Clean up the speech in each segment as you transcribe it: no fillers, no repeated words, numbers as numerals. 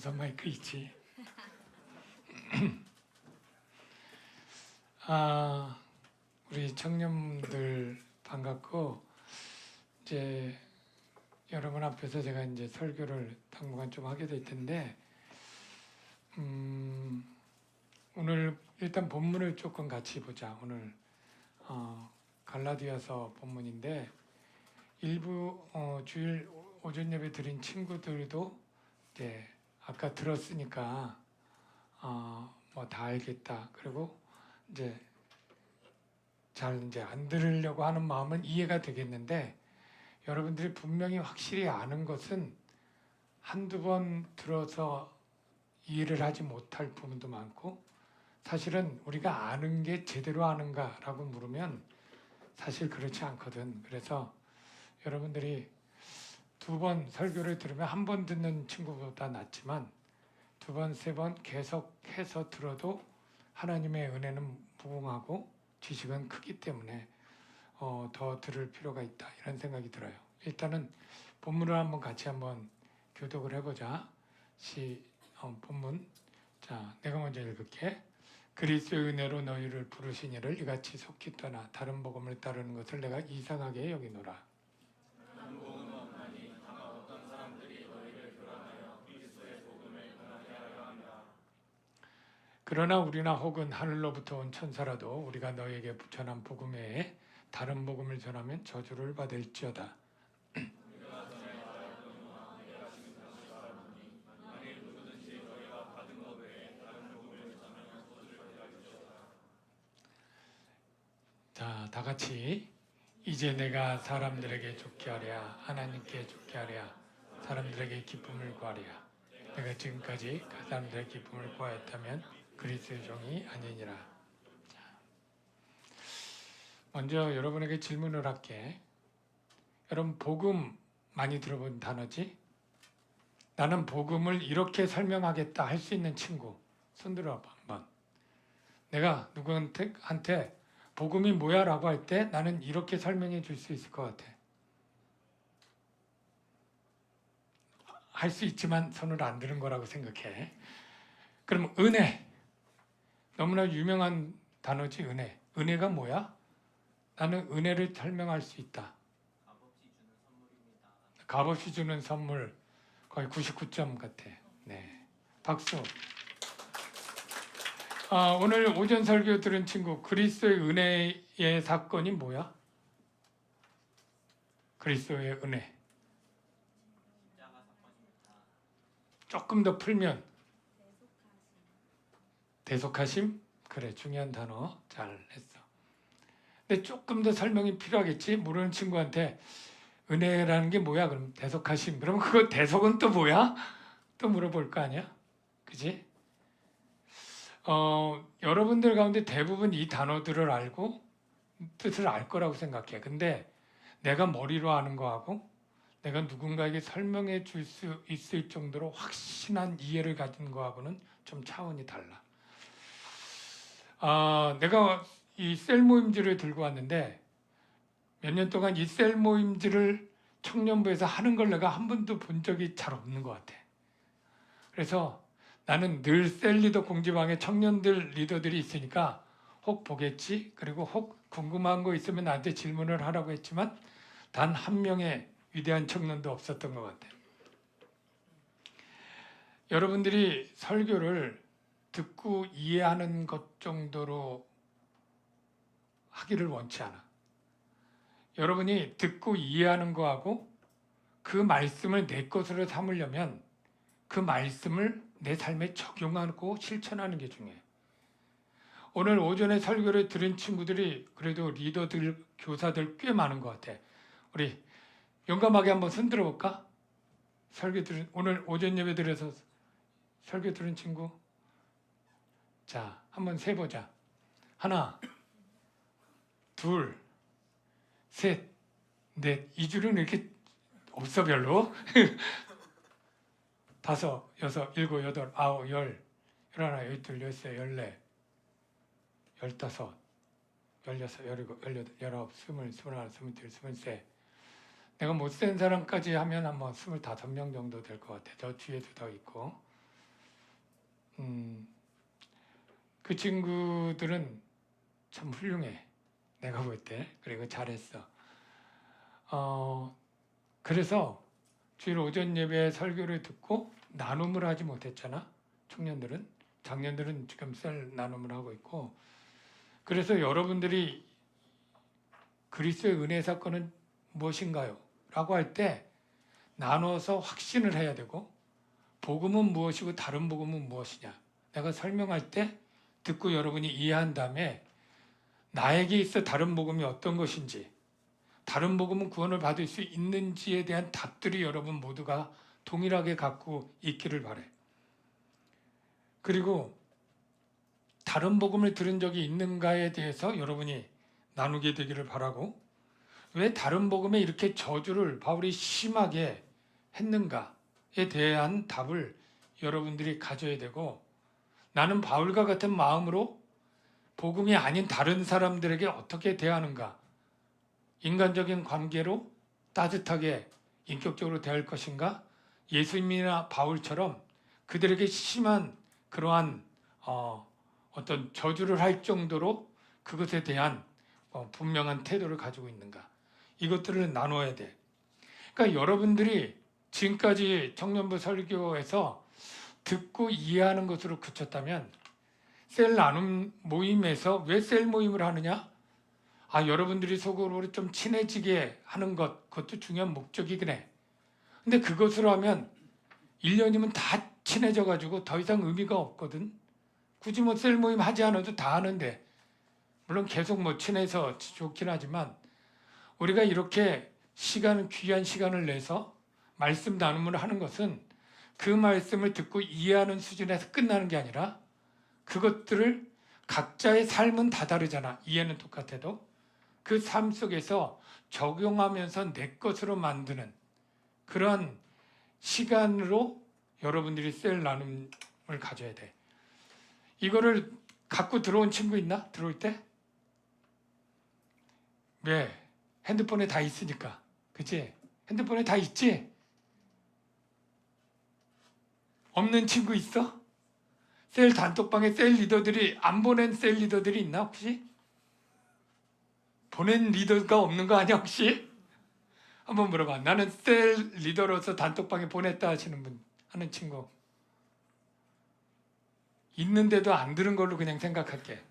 무선 마이크 있지. 우리 청년들 반갑고, 이제 여러분 앞에서 제가 이제 설교를 당분간 좀 하게 될 텐데, 오늘 일단 본문을 조금 같이 보자. 오늘 갈라디아서 본문인데, 일부 주일 오전 예배 드린 친구들도 이제 아까 들었으니까 뭐 다 알겠다. 그리고 이제 잘 이제 안 들으려고 하는 마음은 이해가 되겠는데, 여러분들이 분명히 확실히 아는 것은 한두 번 들어서 이해를 하지 못할 부분도 많고, 사실은 우리가 아는 게 제대로 아는가라고 물으면 사실 그렇지 않거든. 그래서 여러분들이 두 번 설교를 들으면 한 번 듣는 친구보다 낫지만 두 번, 세 번 계속해서 들어도 하나님의 은혜는 무궁하고 지식은 크기 때문에 더 들을 필요가 있다, 이런 생각이 들어요. 일단은 본문을 한번 같이 한번 교독을 해보자. 본문. 자, 내가 먼저 읽을게. 그리스도의 은혜로 너희를 부르신 이를 이같이 속히 떠나 다른 복음을 따르는 것을 내가 이상하게 여기노라. 그러나 우리나 혹은 하늘로부터 온 천사라도 우리가 너에게 전한 복음 외에 다른 복음을 전하면 저주를 받을지어다. 자, 다 같이. 이제 내가 사람들에게 좋게 하랴, 하나님께 좋게 하랴, 사람들에게 기쁨을 구하랴. 내가 지금까지 그 사람들의 기쁨을 구하였다면 그리스도의 종이 아니니라. 자, 먼저 여러분에게 질문을 할게. 여러분, 복음 많이 들어본 단어지? 나는 복음을 이렇게 설명하겠다 할 수 있는 친구 손 들어봐 한번. 내가 누구한테 복음이 뭐야 라고 할 때 나는 이렇게 설명해 줄 수 있을 것 같아. 할 수 있지만 손을 안 드는 거라고 생각해. 그럼 은혜. 너무나 유명한 단어지, 은혜. 은혜가 뭐야? 나는 은혜를 설명할 수 있다. 값없이 주는 선물입니다. 값없이 주는 선물. 거의 99점 같아. 네, 박수. 오늘 오전 설교 들은 친구, 그리스도의 은혜의 사건이 뭐야? 그리스도의 은혜. 십자가 사건입니다. 조금 더 풀면 대속하심? 그래, 중요한 단어 잘했어. 근데 조금 더 설명이 필요하겠지? 모르는 친구한테 은혜라는 게 뭐야? 그럼 대속하심. 그럼 그거 대속은 또 뭐야? 또 물어볼 거 아니야? 그지? 여러분들 가운데 대부분 이 단어들을 알고 뜻을 알 거라고 생각해. 근데 내가 머리로 아는 거하고 내가 누군가에게 설명해 줄 수 있을 정도로 확신한 이해를 가진 거하고는 좀 차원이 달라. 내가 이 셀 모임지를 들고 왔는데 몇 년 동안 이 셀 모임지를 청년부에서 하는 걸 내가 한 번도 본 적이 잘 없는 것 같아. 그래서 나는 늘 셀 리더 공지방에 청년들 리더들이 있으니까 혹 보겠지, 그리고 혹 궁금한 거 있으면 나한테 질문을 하라고 했지만 단 한 명의 위대한 청년도 없었던 것 같아. 여러분들이 설교를 듣고 이해하는 것 정도로 하기를 원치 않아. 여러분이 듣고 이해하는 거하고 그 말씀을 내 것으로 삼으려면 그 말씀을 내 삶에 적용하고 실천하는 게 중요해. 오늘 오전에 설교를 들은 친구들이 그래도 리더들, 교사들 꽤 많은 것 같아. 우리 용감하게 한번 손 들어볼까? 오늘 오전 예배 들어서 설교 들은 친구. 자, 한번 세보자. 하나, 둘, 셋, 넷. 이 줄은 이렇게 없어 별로. 다섯, 여섯, 일곱, 여덟, 아홉, 열, 열하나, 열둘, 열세, 열네, 열다섯, 열여섯, 열일곱, 열여덟, 열아홉, 스물, 스물하나, 스물둘, 스물세. 내가 못 센 사람까지 하면 한번 25명 정도 될 것 같아. 저 뒤에도 더 있고. 그 친구들은 참 훌륭해. 내가 볼 때. 그리고 잘했어. 그래서 주일 오전 예배 설교를 듣고 나눔을 하지 못했잖아. 청년들은. 장년들은 지금 셀 나눔을 하고 있고. 그래서 여러분들이 그리스도의 은혜 사건은 무엇인가요? 라고 할 때 나눠서 확신을 해야 되고, 복음은 무엇이고 다른 복음은 무엇이냐. 내가 설명할 때 듣고 여러분이 이해한 다음에 나에게 있어 다른 복음이 어떤 것인지, 다른 복음은 구원을 받을 수 있는지에 대한 답들이 여러분 모두가 동일하게 갖고 있기를 바래. 그리고 다른 복음을 들은 적이 있는가에 대해서 여러분이 나누게 되기를 바라고, 왜 다른 복음에 이렇게 저주를 바울이 심하게 했는가에 대한 답을 여러분들이 가져야 되고, 나는 바울과 같은 마음으로 복음이 아닌 다른 사람들에게 어떻게 대하는가, 인간적인 관계로 따뜻하게 인격적으로 대할 것인가, 예수님이나 바울처럼 그들에게 심한 그러한 어떤 저주를 할 정도로 그것에 대한 분명한 태도를 가지고 있는가, 이것들을 나눠야 돼. 그러니까 여러분들이 지금까지 청년부 설교에서 듣고 이해하는 것으로 그쳤다면, 셀 나눔 모임에서 왜 셀 모임을 하느냐? 여러분들이 속으로 좀 친해지게 하는 것, 그것도 중요한 목적이긴 해. 근데 그것으로 하면 1년이면 다 친해져가지고 더 이상 의미가 없거든. 굳이 뭐 셀 모임 하지 않아도 다 하는데, 물론 계속 뭐 친해서 좋긴 하지만, 우리가 이렇게 귀한 시간을 내서 말씀 나눔을 하는 것은 그 말씀을 듣고 이해하는 수준에서 끝나는 게 아니라, 그것들을 각자의 삶은 다 다르잖아. 이해는 똑같아도 그 삶 속에서 적용하면서 내 것으로 만드는 그런 시간으로 여러분들이 셀 나눔을 가져야 돼. 이거를 갖고 들어온 친구 있나? 들어올 때? 왜? 핸드폰에 다 있으니까. 그치? 핸드폰에 다 있지? 없는 친구 있어? 셀 단톡방에 셀 리더들이 안 보낸 셀 리더들이 있나 혹시? 보낸 리더가 없는 거 아니야 혹시? 한번 물어봐. 나는 셀 리더로서 단톡방에 보냈다 하시는 분, 하는 친구 있는데도 안 들은 걸로 그냥 생각할게.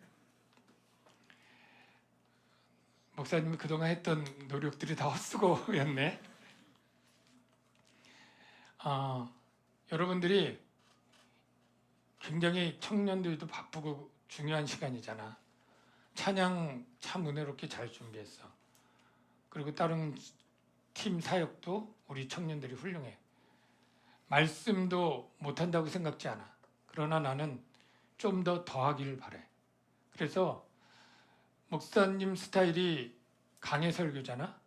목사님이 그동안 했던 노력들이 다 헛수고였네. 여러분들이 굉장히 청년들도 바쁘고 중요한 시간이잖아. 찬양 참 은혜롭게 잘 준비했어. 그리고 다른 팀 사역도 우리 청년들이 훌륭해. 말씀도 못한다고 생각지 않아. 그러나 나는 좀 더 하길 바래. 그래서 목사님 스타일이 강해 설교잖아.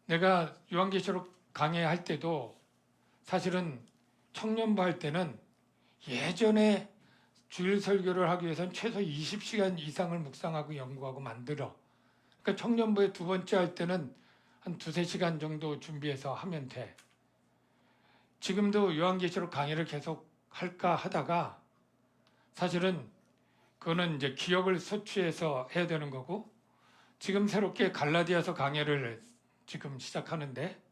내가 요한계시록 강해할 때도 사실은 청년부 할 때는 예전에 주일 설교를 하기 위해서는 최소 20시간 이상을 묵상하고 연구하고 만들어. 그러니까 청년부에 두 번째 할 때는 한 2-3시간 정도 준비해서 하면 돼. 지금도 요한계시록 강의를 계속 할까 하다가 사실은 그거는 이제 기억을 소취해서 해야 되는 거고, 지금 새롭게 갈라디아서 강의를 지금 시작하는데,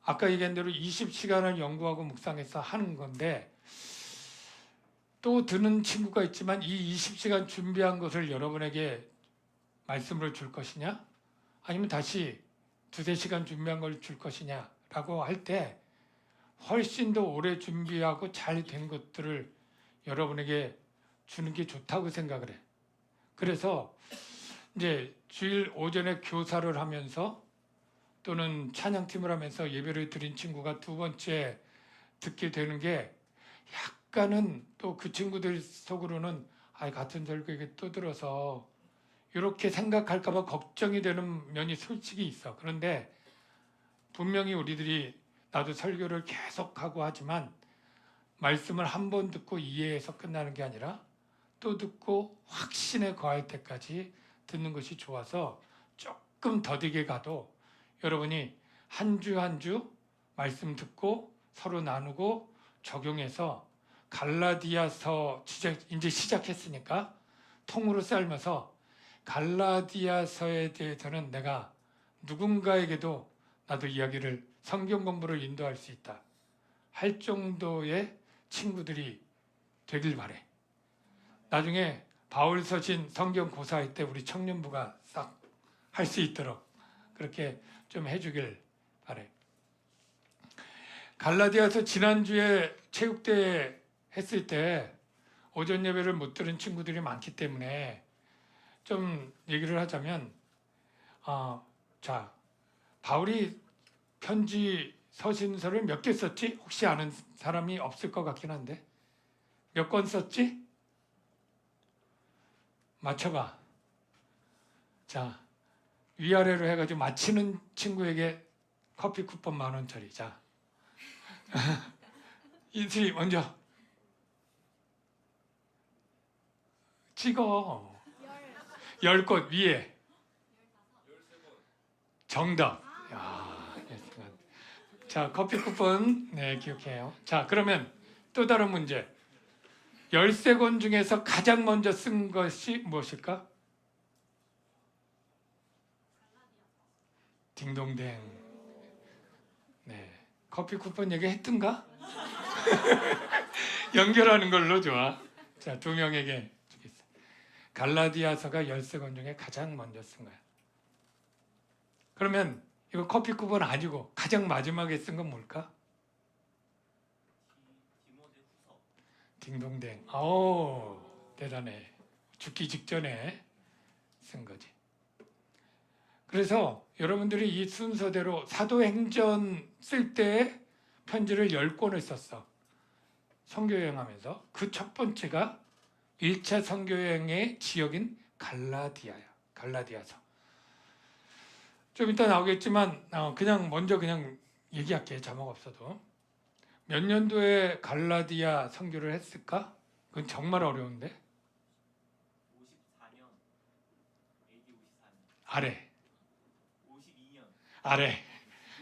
아까 얘기한 대로 20시간을 연구하고 묵상해서 하는 건데, 또 드는 친구가 있지만 이 20시간 준비한 것을 여러분에게 말씀으로 줄 것이냐, 아니면 다시 2-3시간 준비한 걸 줄 것이냐 라고 할 때 훨씬 더 오래 준비하고 잘 된 것들을 여러분에게 주는 게 좋다고 생각을 해. 그래서 이제 주일 오전에 교사를 하면서 또는 찬양팀을 하면서 예배를 드린 친구가 두 번째 듣게 되는 게, 약간은 또 그 친구들 속으로는 같은 설교에 또 들어서 이렇게 생각할까 봐 걱정이 되는 면이 솔직히 있어. 그런데 분명히 우리들이, 나도 설교를 계속하고 하지만 말씀을 한 번 듣고 이해해서 끝나는 게 아니라 또 듣고 확신에 거할 때까지 듣는 것이 좋아서, 조금 더디게 가도 여러분이 한 주 한 주 말씀 듣고 서로 나누고 적용해서 갈라디아서 이제 시작했으니까 통으로 삶아서 갈라디아서에 대해서는 내가 누군가에게도 나도 이야기를 성경 공부를 인도할 수 있다 할 정도의 친구들이 되길 바래. 나중에 바울 서신 성경 고사할 때 우리 청년부가 싹 할 수 있도록 그렇게 좀 해주길 바래. 갈라디아서 지난주에 체육대회 했을 때 오전 예배를 못 들은 친구들이 많기 때문에 좀 얘기를 하자면 자, 바울이 편지 서신서를 몇 개 썼지? 혹시 아는 사람이 없을 것 같긴 한데 몇 권 썼지? 맞춰봐. 자, 위아래로 해가지고 맞히는 친구에게 커피 쿠폰 10,000원짜리. 자, 이슬이 먼저 찍어. 10곳 위에 정답. 야, 자, 커피 쿠폰 네 기억해요. 자, 그러면 또 다른 문제. 13권 중에서 가장 먼저 쓴 것이 무엇일까? 딩동댕. 네, 커피 쿠폰 얘기 했던가? 연결하는 걸로 좋아. 자, 2명에게 주겠어. 갈라디아서가 13권 중에 가장 먼저 쓴 거야. 그러면 이거 커피 쿠폰 아니고 가장 마지막에 쓴 건 뭘까? 디모데후서. 딩동댕. 오, 대단해. 죽기 직전에 쓴 거지. 그래서 여러분들이 이 순서대로 사도행전 쓸 때 편지를 10권을 썼어. 선교여행하면서. 그 첫 번째가 1차 선교여행의 지역인 갈라디아야. 갈라디아서. 좀 이따 나오겠지만 그냥 먼저 그냥 얘기할게. 자막 없어도. 몇 년도에 갈라디아 선교를 했을까? 그건 정말 어려운데. 54년. AD 54년. 아래. 52년. 아래.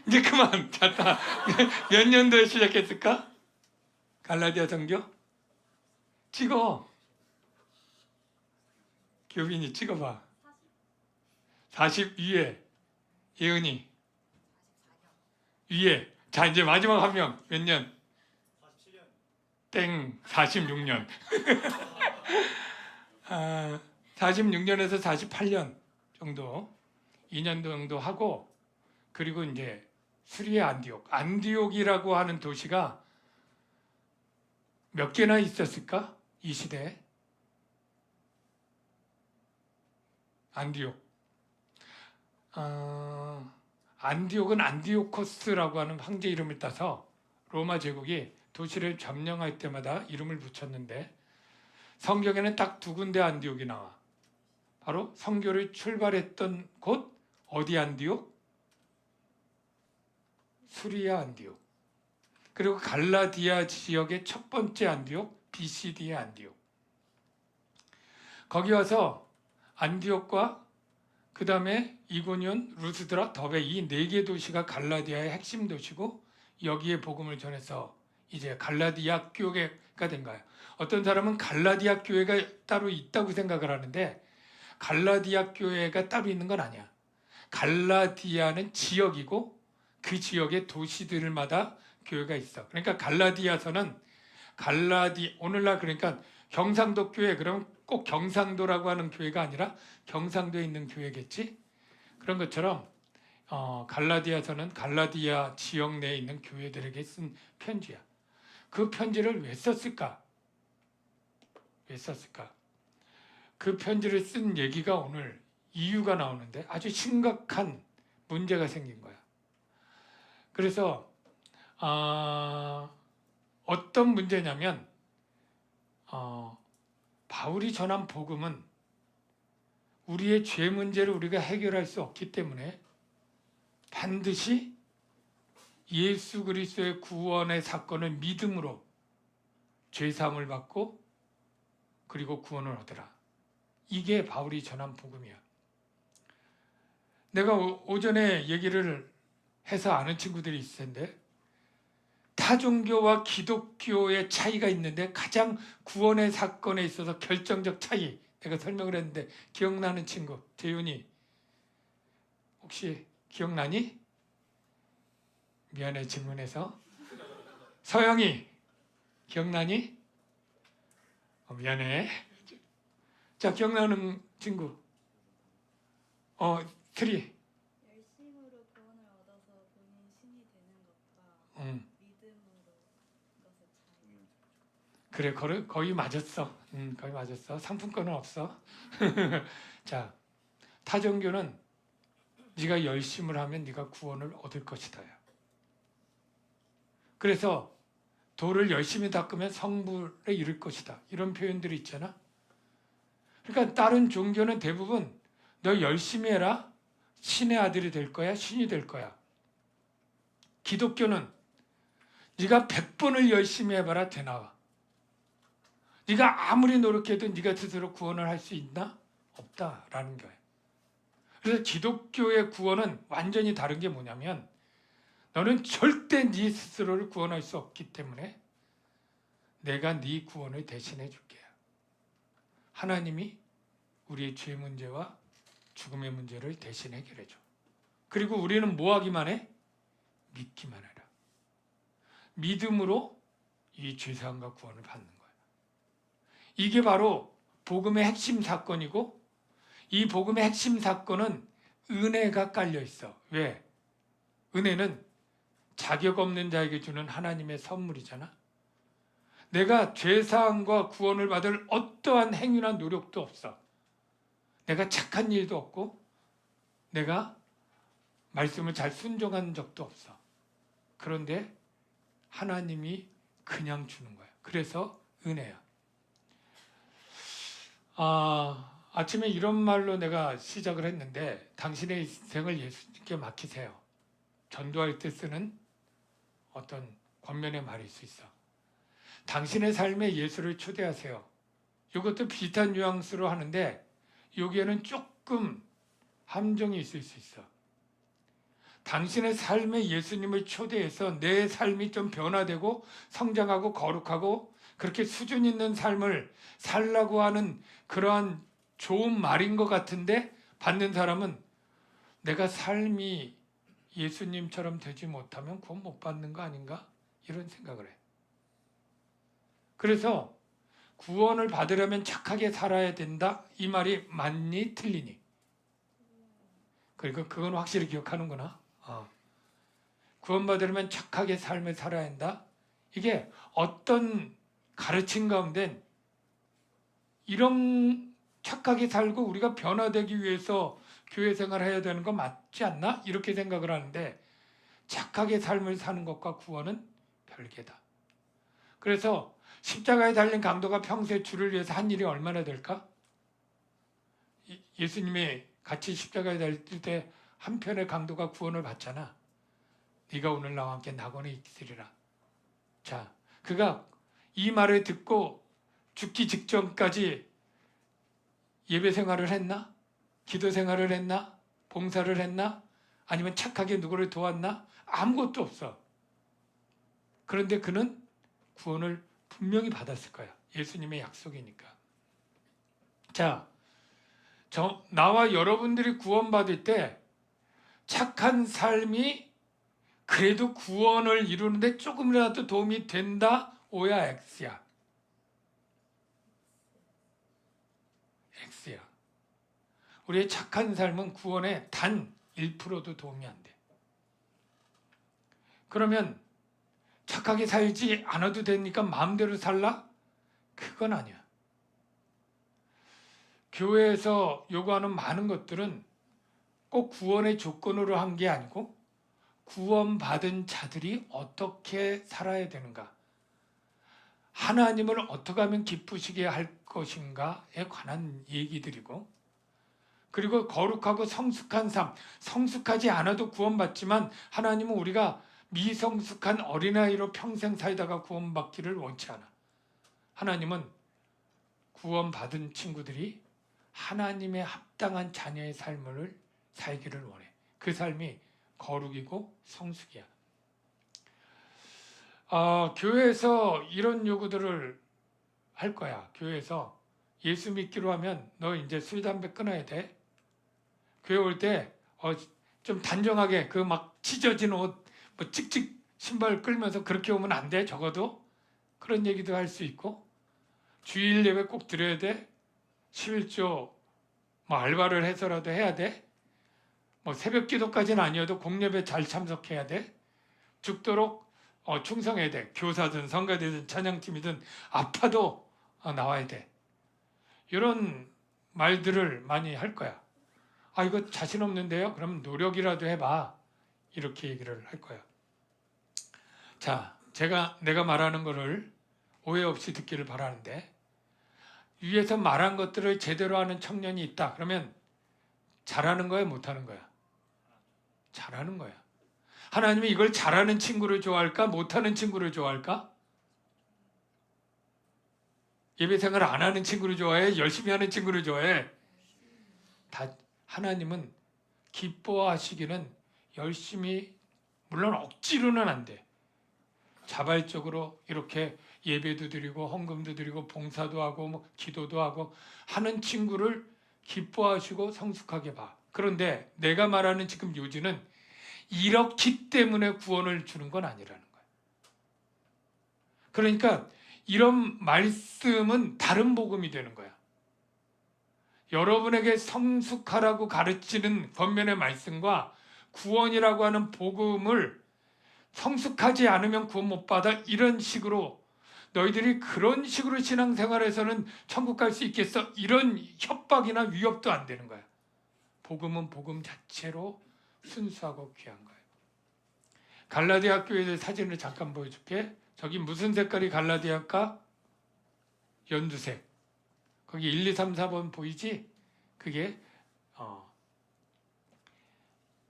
이제 그만. 잤다. 몇 년도에 시작했을까? 갈라디아 선교? 찍어. 교빈이 찍어봐. 40 위에. 예은이. 위에. 자, 이제 마지막 한 명. 몇 년? 47년. 땡. 46년. 46년에서 48년 정도. 2년 정도 하고 그리고 이제 수리의 안디옥. 안디옥이라고 하는 도시가 몇 개나 있었을까? 이 시대에. 안디옥. 안디옥은 안디오코스라고 하는 황제 이름을 따서 로마 제국이 도시를 점령할 때마다 이름을 붙였는데 성경에는 딱 2군데 안디옥이 나와. 바로 선교를 출발했던 곳 어디 안디옥? 수리아 안디옥. 그리고 갈라디아 지역의 첫 번째 안디옥 BCD의 안디옥. 거기 와서 안디옥과 그 다음에 이고니온, 루스드라, 더베 이 4개 도시가 갈라디아의 핵심 도시고 여기에 복음을 전해서 이제 갈라디아 교회가 된 거예요. 어떤 사람은 갈라디아 교회가 따로 있다고 생각을 하는데 갈라디아 교회가 따로 있는 건 아니야. 갈라디아는 지역이고 그 지역의 도시들마다 교회가 있어. 그러니까 갈라디아서는 오늘날 그러니까 경상도 교회 그러면 꼭 경상도라고 하는 교회가 아니라 경상도에 있는 교회겠지. 그런 것처럼 갈라디아서는 갈라디아 지역 내에 있는 교회들에게 쓴 편지야. 그 편지를 왜 썼을까? 왜 썼을까? 그 편지를 쓴 얘기가 오늘 이유가 나오는데 아주 심각한 문제가 생긴 거야. 그래서 어떤 문제냐면 바울이 전한 복음은 우리의 죄 문제를 우리가 해결할 수 없기 때문에 반드시 예수 그리스도의 구원의 사건을 믿음으로 죄사함을 받고 그리고 구원을 얻으라. 이게 바울이 전한 복음이야. 내가 오전에 얘기를 해서 아는 친구들이 있을 텐데 다 타종교와 기독교의 차이가 있는데 가장 구원의 사건에 있어서 결정적 차이 내가 설명을 했는데 기억나는 친구 재윤이 혹시 기억나니? 미안해 질문해서. 서영이 기억나니? 미안해. 자 기억나는 친구 트리. 열심으로 구원을 얻어서 본인 신이 되는 것과 응. 믿음으로 그것의 차이. 그래 거의 맞았어. 거의 맞았어. 상품권은 없어. 자 타종교는 네가 열심을 하면 네가 구원을 얻을 것이다. 그래서 돌을 열심히 닦으면 성불에 이를 것이다. 이런 표현들이 있잖아. 그러니까 다른 종교는 대부분 너 열심히 해라. 신의 아들이 될 거야. 신이 될 거야. 기독교는 네가 100번을 열심히 해봐라 되나와. 네가 아무리 노력해도 네가 스스로 구원을 할 수 있나? 없다라는 거예요. 그래서 기독교의 구원은 완전히 다른 게 뭐냐면 너는 절대 네 스스로를 구원할 수 없기 때문에 내가 네 구원을 대신해 줄게요. 하나님이 우리의 죄 문제와 죽음의 문제를 대신 해결해 줘. 그리고 우리는 뭐 하기만 해? 믿기만 해라. 믿음으로 이 죄사함과 구원을 받는 거예요. 이게 바로 복음의 핵심 사건이고 이 복음의 핵심 사건은 은혜가 깔려 있어. 왜? 은혜는 자격 없는 자에게 주는 하나님의 선물이잖아. 내가 죄사함과 구원을 받을 어떠한 행위나 노력도 없어. 내가 착한 일도 없고 내가 말씀을 잘 순종한 적도 없어. 그런데 하나님이 그냥 주는 거야. 그래서 은혜야. 아침에 이런 말로 내가 시작을 했는데 당신의 인생을 예수님께 맡기세요. 전도할 때 쓰는 어떤 권면의 말일 수 있어. 당신의 삶에 예수를 초대하세요. 이것도 비슷한 뉘앙스로 하는데 여기에는 조금 함정이 있을 수 있어. 당신의 삶에 예수님을 초대해서 내 삶이 좀 변화되고 성장하고 거룩하고 그렇게 수준 있는 삶을 살라고 하는 그러한 좋은 말인 것 같은데 받는 사람은 내가 삶이 예수님처럼 되지 못하면 구원 못 받는 거 아닌가? 이런 생각을 해. 그래서 구원을 받으려면 착하게 살아야 된다. 이 말이 맞니 틀리니? 그러니까 그건 확실히 기억하는구나. 구원받으려면 착하게 삶을 살아야 한다. 이게 어떤 가르침 가운데 이런 착하게 살고 우리가 변화되기 위해서 교회 생활을 해야 되는 거 맞지 않나? 이렇게 생각을 하는데 착하게 삶을 사는 것과 구원은 별개다. 그래서 십자가에 달린 강도가 평소에 주를 위해서 한 일이 얼마나 될까? 예수님이 같이 십자가에 달릴 때 한편의 강도가 구원을 받잖아. 네가 오늘 나와 함께 낙원에 있으리라. 자, 그가 이 말을 듣고 죽기 직전까지 예배 생활을 했나? 기도 생활을 했나? 봉사를 했나? 아니면 착하게 누구를 도왔나? 아무것도 없어. 그런데 그는 구원을 분명히 받았을 거야. 예수님의 약속이니까. 자, 나와 여러분들이 구원받을 때 착한 삶이 그래도 구원을 이루는데 조금이라도 도움이 된다? O야 X야? X야. 우리의 착한 삶은 구원에 단 1%도 도움이 안 돼. 그러면 착하게 살지 않아도 되니까 마음대로 살라? 그건 아니야. 교회에서 요구하는 많은 것들은 꼭 구원의 조건으로 한 게 아니고 구원받은 자들이 어떻게 살아야 되는가, 하나님을 어떻게 하면 기쁘시게 할 것인가에 관한 얘기들이고, 그리고 거룩하고 성숙한 삶, 성숙하지 않아도 구원받지만 하나님은 우리가 미성숙한 어린아이로 평생 살다가 구원받기를 원치 않아. 하나님은 구원받은 친구들이 하나님의 합당한 자녀의 삶을 살기를 원해. 그 삶이 거룩이고 성숙이야. 교회에서 이런 요구들을 할 거야. 교회에서 예수 믿기로 하면 너 이제 술 담배 끊어야 돼. 교회 올 때 좀 단정하게 그 막 찢어진 옷, 뭐 찍찍 신발 끌면서 그렇게 오면 안 돼. 적어도 그런 얘기도 할 수 있고, 주일 예배 꼭 드려야 돼. 11조 뭐 알바를 해서라도 해야 돼. 뭐 새벽 기도까지는 아니어도 공예배 잘 참석해야 돼. 죽도록 충성해야 돼. 교사든 성가대든 찬양팀이든 아파도 나와야 돼. 이런 말들을 많이 할 거야. 이거 자신 없는데요? 그럼 노력이라도 해봐. 이렇게 얘기를 할 거야. 자, 내가 말하는 거를 오해 없이 듣기를 바라는데, 위에서 말한 것들을 제대로 하는 청년이 있다. 그러면 잘하는 거야, 못하는 거야? 잘하는 거야. 하나님이 이걸 잘하는 친구를 좋아할까? 못하는 친구를 좋아할까? 예배 생활 안 하는 친구를 좋아해? 열심히 하는 친구를 좋아해? 하나님은 기뻐하시기는 열심히, 물론 억지로는 안 돼. 자발적으로 이렇게 예배도 드리고 헌금도 드리고 봉사도 하고 뭐 기도도 하고 하는 친구를 기뻐하시고 성숙하게 봐. 그런데 내가 말하는 지금 요지는 이렇기 때문에 구원을 주는 건 아니라는 거야. 그러니까 이런 말씀은 다른 복음이 되는 거야. 여러분에게 성숙하라고 가르치는 권면의 말씀과 구원이라고 하는 복음을 성숙하지 않으면 구원 못 받아, 이런 식으로 너희들이 그런 식으로 신앙생활에서는 천국 갈 수 있겠어? 이런 협박이나 위협도 안 되는 거야. 복음은 복음 자체로 순수하고 귀한 거예요. 갈라디아 교회의 사진을 잠깐 보여줄게. 저기 무슨 색깔이 갈라디아일까? 연두색. 거기 1, 2, 3, 4번 보이지? 그게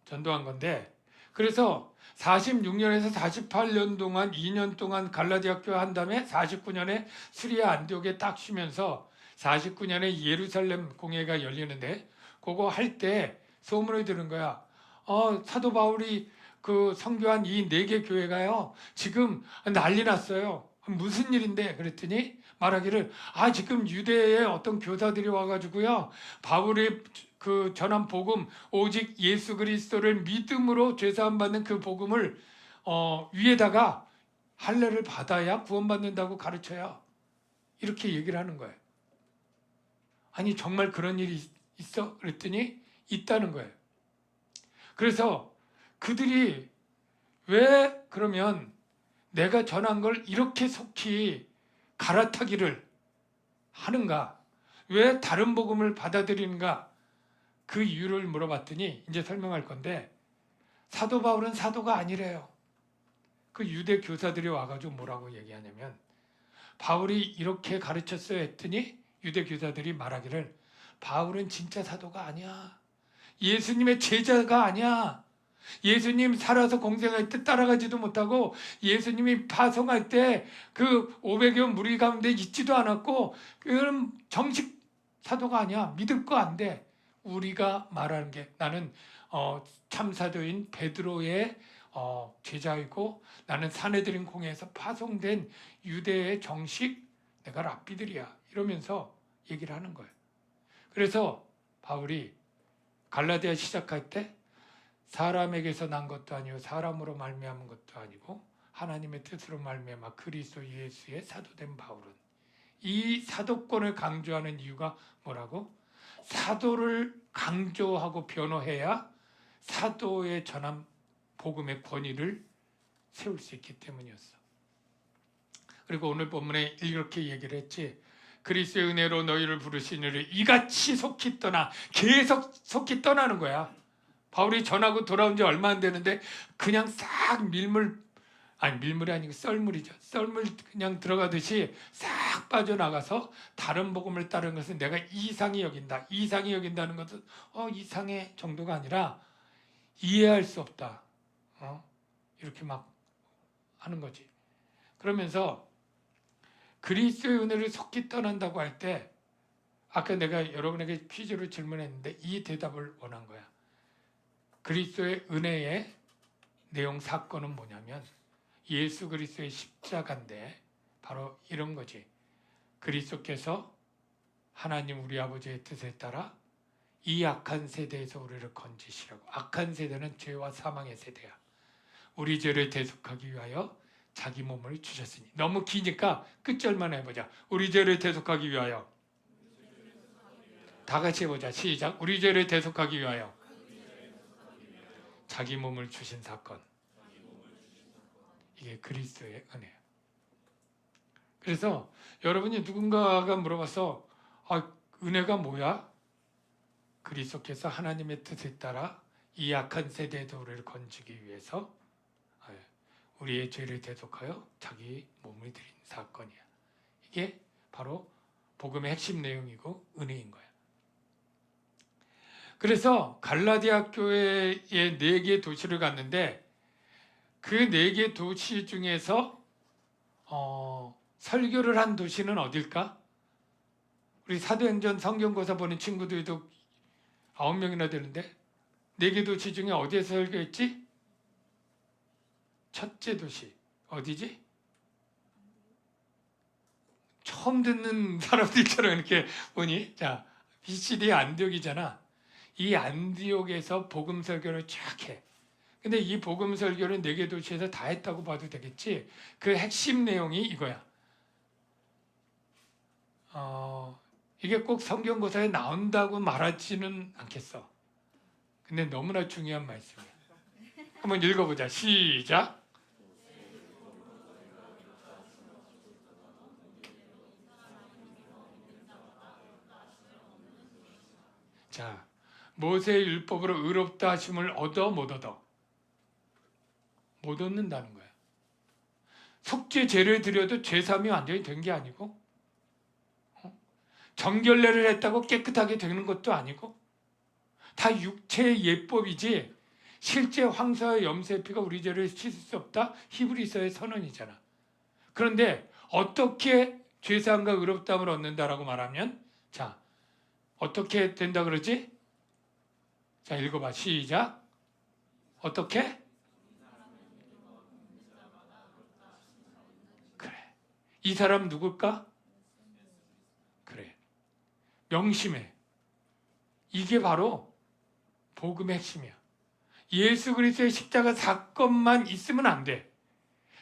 전도한 건데, 그래서 46년에서 48년 동안 2년 동안 갈라디아 교회 한 다음에 49년에 수리아 안디옥에 딱 쉬면서 49년에 예루살렘 공회가 열리는데, 그거 할 때 소문을 들은 거야. 사도 바울이 그 선교한 이 4개 교회가요, 지금 난리 났어요. 무슨 일인데? 그랬더니 말하기를, 지금 유대에 어떤 교사들이 와가지고요, 바울이 그 전한 복음, 오직 예수 그리스도를 믿음으로 죄사함 받는 그 복음을 위에다가 할례를 받아야 구원받는다고 가르쳐요. 이렇게 얘기를 하는 거예요. 아니, 정말 그런 일이 있어? 그랬더니 있다는 거예요. 그래서 그들이 왜 그러면 내가 전한 걸 이렇게 속히 갈아타기를 하는가? 왜 다른 복음을 받아들이는가? 그 이유를 물어봤더니 이제 설명할 건데, 사도 바울은 사도가 아니래요. 그 유대 교사들이 와가지고 뭐라고 얘기하냐면, 바울이 이렇게 가르쳤어요 했더니 유대 교사들이 말하기를, 바울은 진짜 사도가 아니야. 예수님의 제자가 아니야. 예수님 살아서 공생할 때 따라가지도 못하고, 예수님이 파송할 때 그 500여 무리 가운데 있지도 않았고, 그런 정식 사도가 아니야. 믿을 거 안 돼. 우리가 말하는 게, 나는 참사도인 베드로의 제자이고, 나는 사내들인 공회에서 파송된 유대의 정식 내가 랍비들이야. 이러면서 얘기를 하는 거예요. 그래서 바울이 갈라디아 시작할 때, 사람에게서 난 것도 아니고 사람으로 말미암은 것도 아니고 하나님의 뜻으로 말미암아 그리스도 예수의 사도된 바울은, 이 사도권을 강조하는 이유가 뭐라고? 사도를 강조하고 변호해야 사도의 전함 복음의 권위를 세울 수 있기 때문이었어. 그리고 오늘 본문에 이렇게 얘기를 했지. 그리스도의 은혜로 너희를 부르시니를 이같이 속히 떠나. 계속 속히 떠나는 거야. 바울이 전하고 돌아온 지 얼마 안 되는데 그냥 싹 밀물이 아니고 썰물이죠. 썰물 그냥 들어가듯이 싹 빠져나가서 다른 복음을 따르는 것은 내가 이상히 여긴다. 이상히 여긴다는 것은 이상의 정도가 아니라 이해할 수 없다. 이렇게 막 하는 거지. 그러면서 그리스도의 은혜를 속히 떠난다고 할 때, 아까 내가 여러분에게 퀴즈로 질문했는데 이 대답을 원한 거야. 그리스도의 은혜의 내용 사건은 뭐냐면, 예수 그리스도의 십자가인데 바로 이런 거지. 그리스도께서 하나님 우리 아버지의 뜻에 따라 이 악한 세대에서 우리를 건지시라고. 악한 세대는 죄와 사망의 세대야. 우리 죄를 대속하기 위하여 자기 몸을 주셨으니. 너무 기니까 끝절만 해보자. 우리 죄를 대속하기 위하여. 다 같이 해보자. 시작. 우리 죄를 대속하기 위하여 자기 몸을 주신 사건. 이게 그리스도의 은혜예요. 그래서 여러분이 누군가가 물어봐서 은혜가 뭐야? 그리스도께서 하나님의 뜻에 따라 이 약한 세대에서 우리를 건지기 위해서 우리의 죄를 대속하여 자기 몸을 드린 사건이야. 이게 바로 복음의 핵심 내용이고 은혜인 거야. 그래서 갈라디아 교회의 4개 도시를 갔는데 그 4개 도시 중에서 설교를 한 도시는 어딜까? 우리 사도행전 성경고사 보는 친구들도 9명이나 되는데 4개 도시 중에 어디에서 설교했지? 첫째 도시 어디지? 처음 듣는 사람들처럼 이렇게 보니 자 BCD 안디옥이잖아. 이 안디옥에서 복음 설교를 쫙 해. 근데 이 복음 설교를 4개 도시에서 다 했다고 봐도 되겠지. 그 핵심 내용이 이거야. 이게 꼭 성경고사에 나온다고 말하지는 않겠어. 근데 너무나 중요한 말씀이야. 한번 읽어보자. 시작. 자, 모세의 율법으로 의롭다 하심을 얻어 못 얻어? 못 얻는다는 거야. 속죄 제를 드려도 죄사함이 완전히 된 게 아니고 정결례를 했다고 깨끗하게 되는 것도 아니고 다 육체의 예법이지 실제 황사와 염소의 피가 우리 죄를 씻을 수 없다. 히브리서의 선언이잖아. 그런데 어떻게 죄사함과 의롭다함을 얻는다라고 말하면 자 어떻게 된다 그러지? 자 읽어봐. 시작. 어떻게? 그래. 이 사람 누굴까? 그래. 명심해. 이게 바로 복음의 핵심이야. 예수 그리스도의 십자가 사건만 있으면 안 돼.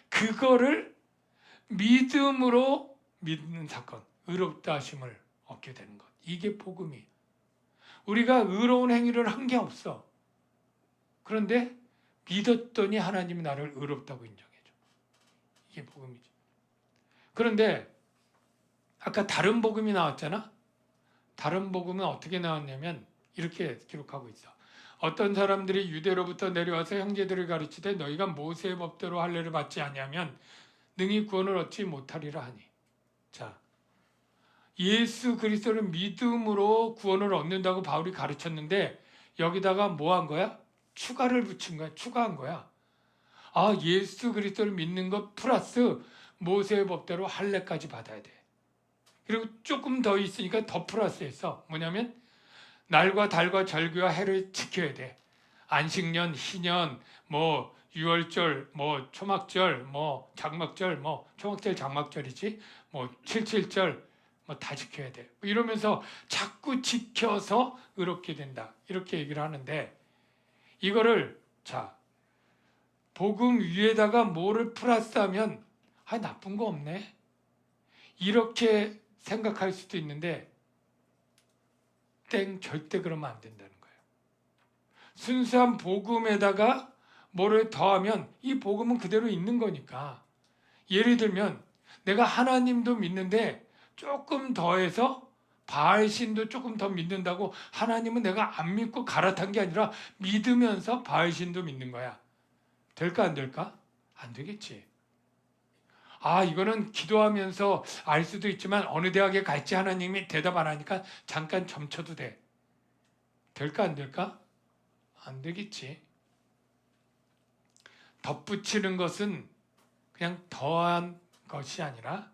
그거를 믿음으로 믿는 사건, 의롭다 하심을 얻게 되는 것. 이게 복음이에요. 우리가 의로운 행위를 한 게 없어. 그런데 믿었더니 하나님이 나를 의롭다고 인정해줘. 이게 복음이지. 그런데 아까 다른 복음이 나왔잖아. 다른 복음은 어떻게 나왔냐면 이렇게 기록하고 있어. 어떤 사람들이 유대로부터 내려와서 형제들을 가르치되 너희가 모세의 법대로 할례를 받지 아니하면 능히 구원을 얻지 못하리라 하니. 자, 예수 그리스도를 믿음으로 구원을 얻는다고 바울이 가르쳤는데 여기다가 뭐 한 거야? 추가를 붙인 거야. 추가한 거야. 예수 그리스도를 믿는 것 플러스 모세의 법대로 할례까지 받아야 돼. 그리고 조금 더 있으니까 더 플러스했어. 뭐냐면 날과 달과 절기와 해를 지켜야 돼. 안식년, 희년, 뭐 유월절, 뭐 초막절, 뭐 장막절, 뭐 초막절 장막절이지. 뭐 77절 뭐 다 지켜야 돼. 이러면서 자꾸 지켜서 의롭게 된다. 이렇게 얘기를 하는데 이거를 자 복음 위에다가 뭐를 플러스하면 나쁜 거 없네. 이렇게 생각할 수도 있는데 절대 그러면 안 된다는 거예요. 순수한 복음에다가 뭐를 더하면 이 복음은 그대로 있는 거니까. 예를 들면 내가 하나님도 믿는데 조금 더해서 바알신도 조금 더 믿는다고 하나님은 내가 안 믿고 갈아탄 게 아니라 믿으면서 바알신도 믿는 거야. 될까 안 될까? 안 되겠지. 이거는 기도하면서 알 수도 있지만 어느 대학에 갈지 하나님이 대답 안 하니까 잠깐 점쳐도 돼. 될까 안 될까? 안 되겠지. 덧붙이는 것은 그냥 더한 것이 아니라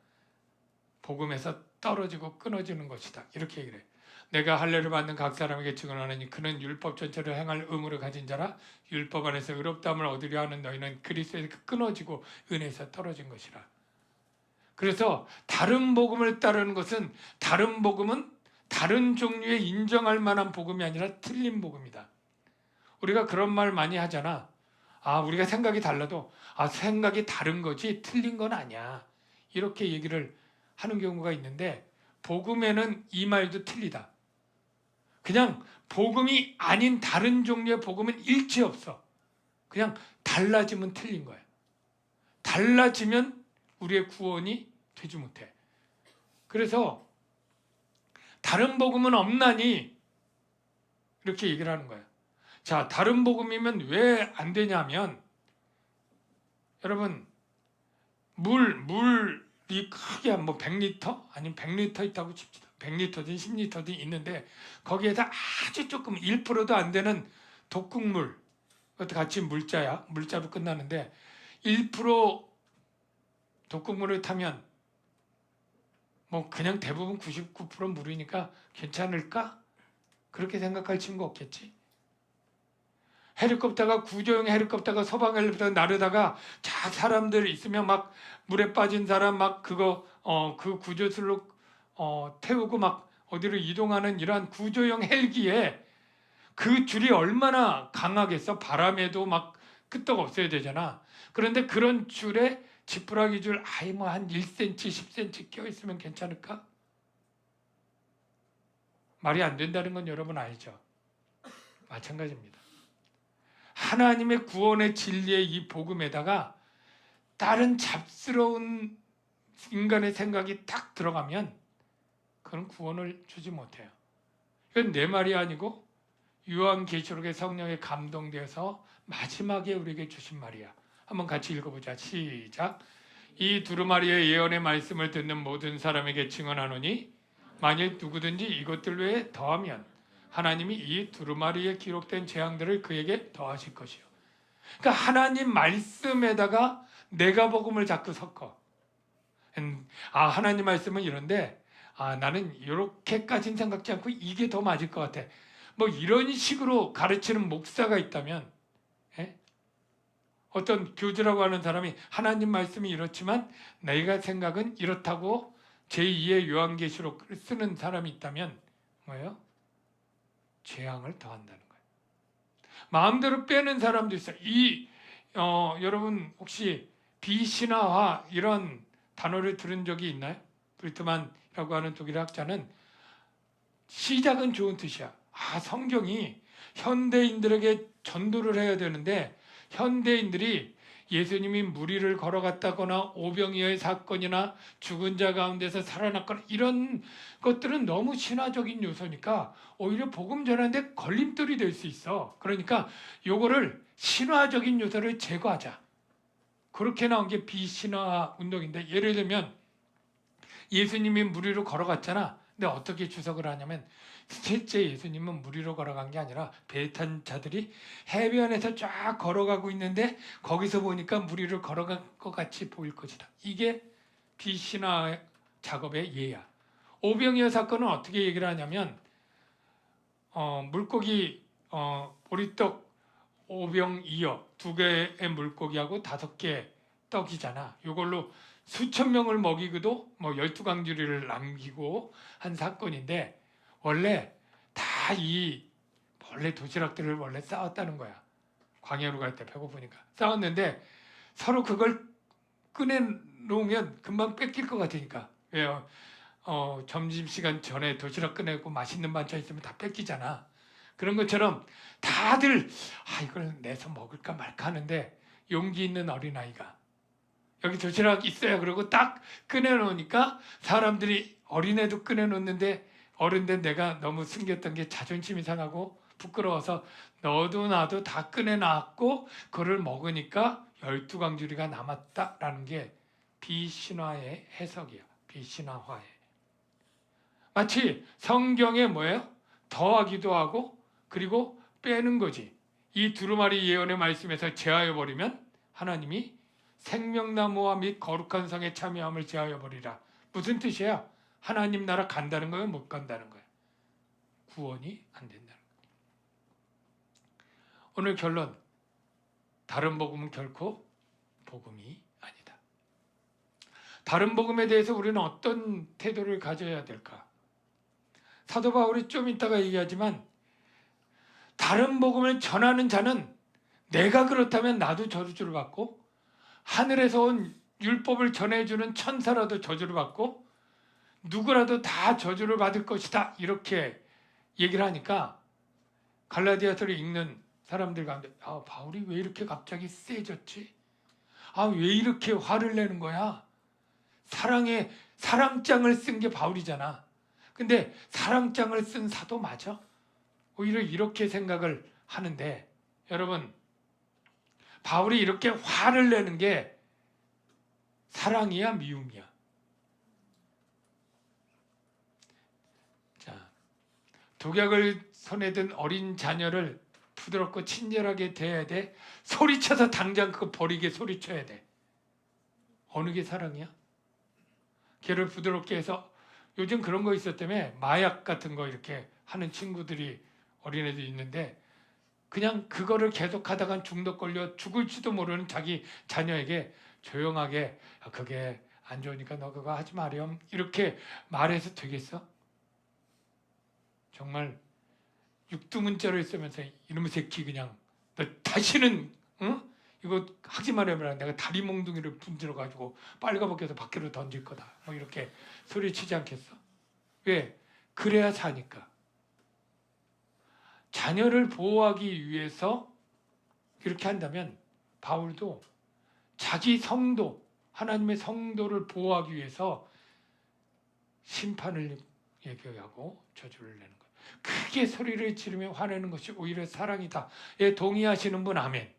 복음에서 떨어지고 끊어지는 것이다. 이렇게 얘기를 해. 내가 할례를 받는 각 사람에게 증언하느니 그는 율법 전체를 행할 의무를 가진 자라. 율법 안에서 의롭다함을 얻으려 하는 너희는 그리스도에서 끊어지고 은혜에서 떨어진 것이라. 그래서 다른 복음을 따르는 것은 다른 복음은 다른 종류의 인정할 만한 복음이 아니라 틀린 복음이다. 우리가 그런 말 많이 하잖아. 우리가 생각이 달라도 생각이 다른 거지 틀린 건 아니야. 이렇게 얘기를 하는 경우가 있는데 복음에는 이 말도 틀리다. 그냥 복음이 아닌 다른 종류의 복음은 일체 없어. 그냥 달라지면 틀린 거야. 달라지면 우리의 구원이 되지 못해. 그래서 다른 복음은 없나니 이렇게 얘기를 하는 거야. 자, 다른 복음이면 왜 안 되냐면 여러분 물이 크게 뭐 100리터? 아니면 100리터 있다고 칩시다. 100리터든 10리터든 있는데 거기에다 아주 조금 1%도 안 되는 독극물, 그것도 같이 물자야. 물자로 끝나는데 1% 독극물을 타면 뭐 그냥 대부분 99% 물이니까 괜찮을까? 그렇게 생각할 친구 없겠지? 헬리콥터가 구조용 헬리콥터가 소방 헬리콥터 나르다가 사람들 있으면 막 물에 빠진 사람 막 그 구조술로 태우고 막 어디로 이동하는 이러한 구조용 헬기에 그 줄이 얼마나 강하겠어? 바람에도 막 끄떡 없어야 되잖아. 그런데 그런 줄에 지푸라기 줄 뭐 한 1cm, 10cm 껴 있으면 괜찮을까? 말이 안 된다는 건 여러분 알죠? 마찬가지입니다. 하나님의 구원의 진리의 이 복음에다가 다른 잡스러운 인간의 생각이 딱 들어가면 그건 구원을 주지 못해요. 이건 내 말이 아니고 요한계시록의 성령에 감동되어서 마지막에 우리에게 주신 말이야. 한번 같이 읽어보자. 시작. 이 두루마리의 예언의 말씀을 듣는 모든 사람에게 증언하노니 만일 누구든지 이것들 외에 더하면 하나님이 이 두루마리에 기록된 재앙들을 그에게 더하실 것이요. 그러니까 하나님 말씀에다가 내가 복음을 자꾸 섞어. 하나님 말씀은 이런데 나는 이렇게까지는 생각지 않고 이게 더 맞을 것 같아. 뭐 이런 식으로 가르치는 목사가 있다면 어떤 교주라고 하는 사람이 하나님 말씀이 이렇지만 내가 생각은 이렇다고 제2의 요한계시록을 쓰는 사람이 있다면 뭐예요? 재앙을 더한다는 거예요. 마음대로 빼는 사람도 있어요. 여러분 혹시 비신화화 이런 단어를 들은 적이 있나요? 브리트만이라고 하는 독일 학자는 시작은 좋은 뜻이야. 성경이 현대인들에게 전도를 해야 되는데 현대인들이 예수님이 무리를 걸어갔다거나 오병이어의 사건이나 죽은 자 가운데서 살아났거나 이런 것들은 너무 신화적인 요소니까 오히려 복음 전하는데 걸림돌이 될 수 있어. 그러니까 요거를 신화적인 요소를 제거하자. 그렇게 나온 게 비신화 운동인데 예를 들면 예수님이 무리로 걸어갔잖아. 근데 어떻게 주석을 하냐면 실제 예수님은 무리로 걸어간 게 아니라 배 탄 자들이 해변에서 쫙 걸어가고 있는데 거기서 보니까 무리로 걸어간 것 같이 보일 것이다. 이게 비신화 작업의 예야. 오병이어 사건은 어떻게 얘기를 하냐면 물고기 보리떡 오병이어 2개의 물고기하고 5개 떡이잖아. 이걸로 수천 명을 먹이고도 뭐 12강주리를 남기고 한 사건인데 원래 원래 도시락들을 원래 싸웠다는 거야. 광야로 갈 때 배고프니까 싸웠는데 서로 그걸 꺼내놓으면 금방 뺏길 것 같으니까. 왜요? 점심시간 전에 도시락 꺼내고 맛있는 반찬 있으면 다 뺏기잖아. 그런 것처럼 다들 이걸 내서 먹을까 말까 하는데 용기 있는 어린아이가 여기 도시락 있어요. 그러고 딱 꺼내놓으니까 사람들이 어린애도 꺼내놓는데 어른된 내가 너무 숨겼던 게 자존심이 상하고 부끄러워서 너도 나도 다 꺼내놨고 그걸 먹으니까 12강주리가 남았다라는 게 비신화의 해석이야. 비신화화의. 마치 성경에 뭐예요? 더하기도 하고 그리고 빼는 거지. 이 두루마리 예언의 말씀에서 제하여 버리면 하나님이 생명나무와 및 거룩한 성에 참여함을 제하여 버리라. 무슨 뜻이야? 하나님 나라 간다는 거예요? 못 간다는 거예요? 구원이 안 된다는 거예요. 오늘 결론, 다른 복음은 결코 복음이 아니다. 다른 복음에 대해서 우리는 어떤 태도를 가져야 될까? 사도 바울이 좀 이따가 얘기하지만 다른 복음을 전하는 자는 내가 그렇다면 나도 저주를 받고 하늘에서 온 율법을 전해주는 천사라도 저주를 받고 누구라도 다 저주를 받을 것이다 이렇게 얘기를 하니까 갈라디아서를 읽는 사람들 가운데 바울이 왜 이렇게 갑자기 세졌지? 왜 이렇게 화를 내는 거야? 사랑장을 쓴 게 바울이잖아. 근데 사랑장을 쓴 사도 맞아? 오히려 이렇게 생각을 하는데 여러분 바울이 이렇게 화를 내는 게 사랑이야 미움이야? 자, 독약을 손에 든 어린 자녀를 부드럽고 친절하게 대해야 돼? 소리쳐서 당장 그거 버리게 소리쳐야 돼? 어느 게 사랑이야? 걔를 부드럽게 해서 요즘 그런 거 있었다며 마약 같은 거 이렇게 하는 친구들이 어린애들 있는데 그냥 그거를 계속 하다가 중독 걸려 죽을지도 모르는 자기 자녀에게 조용하게 그게 안 좋으니까 너 그거 하지 마렴 이렇게 말해서 되겠어? 정말 육두문자로 있으면서 이놈의 새끼 그냥 너 다시는 응? 이거 하지 말아라 내가 다리 몽둥이를 분질러 가지고 빨가벗겨서 밖으로 던질 거다 뭐 이렇게 소리치지 않겠어? 왜? 그래야 사니까. 자녀를 보호하기 위해서 이렇게 한다면 바울도 자기 성도 하나님의 성도를 보호하기 위해서 심판을 예견하고 저주를 내는 거예요. 크게 소리를 지르며 화내는 것이 오히려 사랑이다. 예, 동의하시는 분 아멘.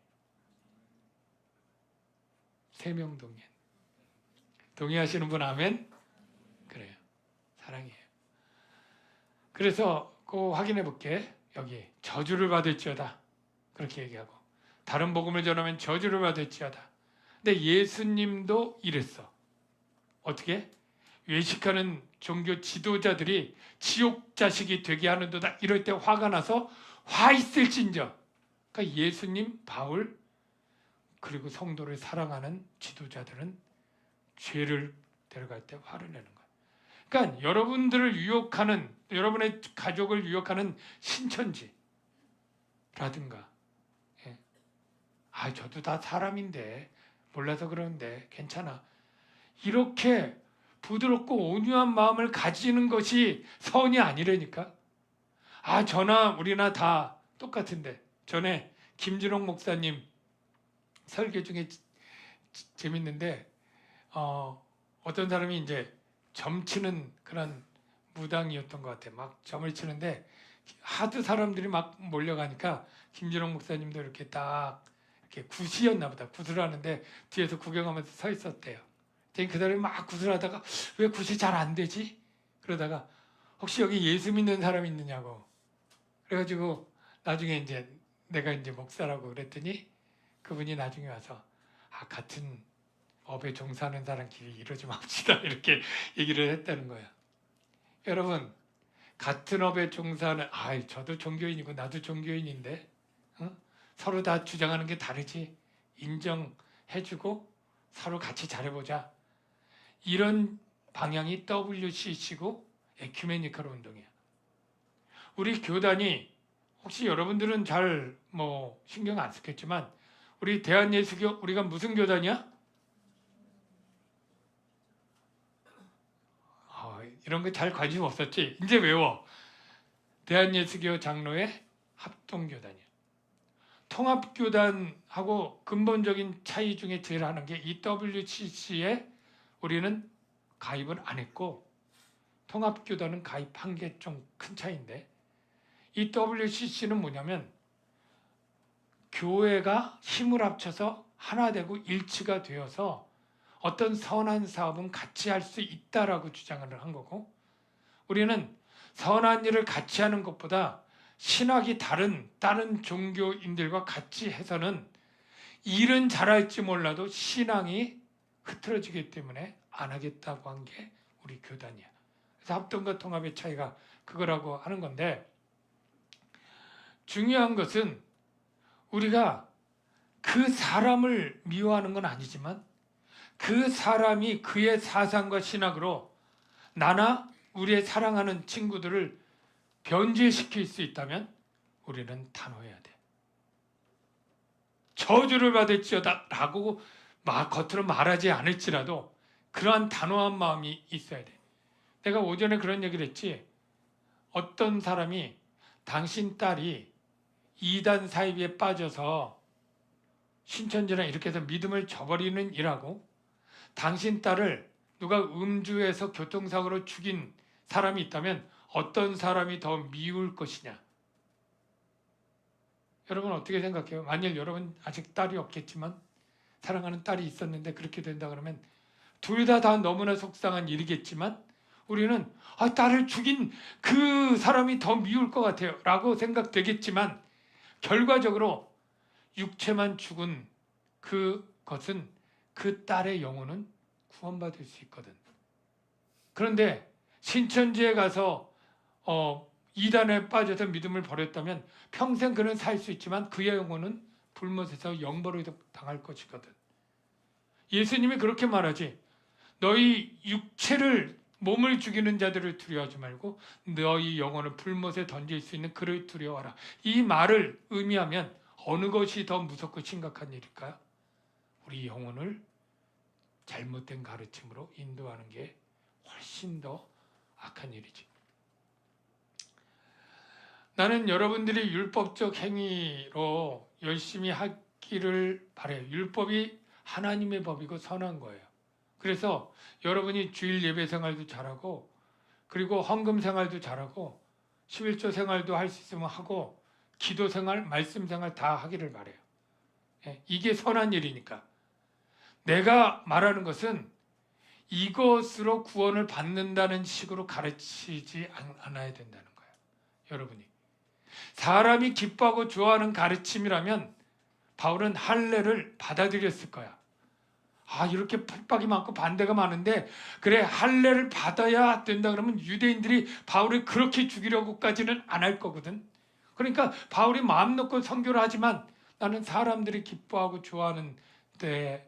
3명 동의. 동의하시는 분 아멘. 그래요. 사랑이에요. 그래서 꼭 확인해 볼게. 여기 저주를 받을지어다. 그렇게 얘기하고 다른 복음을 전하면 저주를 받을지어다. 근데 예수님도 이랬어. 어떻게? 외식하는 종교 지도자들이 지옥 자식이 되게 하는도다. 이럴 때 화가 나서 화 있을진저. 그러니까 예수님, 바울 그리고 성도를 사랑하는 지도자들은 죄를 데려갈 때 화를 내는 거예요. 그러니까 여러분들을 유혹하는 여러분의 가족을 유혹하는 신천지라든가 저도 다 사람인데 몰라서 그러는데 괜찮아. 이렇게 부드럽고 온유한 마음을 가지는 것이 선이 아니라니까. 저나 우리나 다 똑같은데 전에 김준홍 목사님 설교 중에 재밌는데 어떤 사람이 이제 점치는 그런 무당이었던 것 같아요. 막 점을 치는데 하도 사람들이 막 몰려가니까 김준홍 목사님도 이렇게 딱 이렇게 굿이었나 보다. 굿을 하는데 뒤에서 구경하면서 서 있었대요. 그 사람이 막 굿을 하다가 왜 굿이 잘 안 되지? 그러다가 혹시 여기 예수 믿는 사람 있느냐고. 그래가지고 나중에 이제 내가 이제 목사라고 그랬더니 그분이 나중에 와서 같은 업에 종사하는 사람끼리 이러지 맙시다 이렇게 얘기를 했다는 거야. 여러분 같은 업에 종사하는 저도 종교인이고 나도 종교인인데 서로 다 주장하는 게 다르지. 인정해주고 서로 같이 잘해보자. 이런 방향이 WCC고 에큐메니컬 운동이야. 우리 교단이 혹시 여러분들은 잘 신경 안 쓰겠지만 우리 대한예수교 우리가 무슨 교단이야? 이런 거 잘 관심 없었지? 이제 외워. 대한예수교 장로의 합동교단이야. 통합교단하고 근본적인 차이 중에 제일 하는 게 이 WCC에 우리는 가입을 안 했고 통합교단은 가입한 게 좀 큰 차이인데 이 WCC는 뭐냐면 교회가 힘을 합쳐서 하나 되고 일치가 되어서 어떤 선한 사업은 같이 할 수 있다라고 주장을 한 거고 우리는 선한 일을 같이 하는 것보다 신학이 다른 종교인들과 같이 해서는 일은 잘할지 몰라도 신앙이 흐트러지기 때문에 안 하겠다고 한 게 우리 교단이야. 그래서 합동과 통합의 차이가 그거라고 하는 건데 중요한 것은 우리가 그 사람을 미워하는 건 아니지만 그 사람이 그의 사상과 신학으로 나나 우리의 사랑하는 친구들을 변제시킬 수 있다면 우리는 단호해야 돼. 저주를 받을지어다 라고 겉으로 말하지 않을지라도 그러한 단호한 마음이 있어야 돼. 내가 오전에 그런 얘기를 했지. 어떤 사람이 당신 딸이 이단 사이비에 빠져서 신천지나 이렇게 해서 믿음을 저버리는 일하고 당신 딸을 누가 음주해서 교통사고로 죽인 사람이 있다면 어떤 사람이 더 미울 것이냐. 여러분 어떻게 생각해요? 만일 여러분 아직 딸이 없겠지만 사랑하는 딸이 있었는데 그렇게 된다 그러면 둘 다 너무나 속상한 일이겠지만 우리는 딸을 죽인 그 사람이 더 미울 것 같아요 라고 생각되겠지만 결과적으로 육체만 죽은 그것은 그 딸의 영혼은 구원받을 수 있거든. 그런데 신천지에 가서 이단에 빠져서 믿음을 버렸다면 평생 그는 살 수 있지만 그의 영혼은 불못에서 영벌을 당할 것이거든. 예수님이 그렇게 말하지. 너희 육체를 몸을 죽이는 자들을 두려워하지 말고 너희 영혼을 불못에 던질 수 있는 그를 두려워하라. 이 말을 의미하면 어느 것이 더 무섭고 심각한 일일까요? 우리 영혼을 잘못된 가르침으로 인도하는 게 훨씬 더 악한 일이지. 나는 여러분들이 율법적 행위로 열심히 하기를 바라요. 율법이 하나님의 법이고 선한 거예요. 그래서 여러분이 주일 예배 생활도 잘하고 그리고 헌금 생활도 잘하고 11조 생활도 할 수 있으면 하고 기도 생활, 말씀 생활 다 하기를 바라요. 이게 선한 일이니까. 내가 말하는 것은 이것으로 구원을 받는다는 식으로 가르치지 않아야 된다는 거예요. 여러분이. 사람이 기뻐하고 좋아하는 가르침이라면 바울은 할례를 받아들였을 거야. 이렇게 핍박이 많고 반대가 많은데 그래 할례를 받아야 된다 그러면 유대인들이 바울을 그렇게 죽이려고까지는 안 할 거거든. 그러니까 바울이 마음 놓고 선교를 하지만 나는 사람들이 기뻐하고 좋아하는 때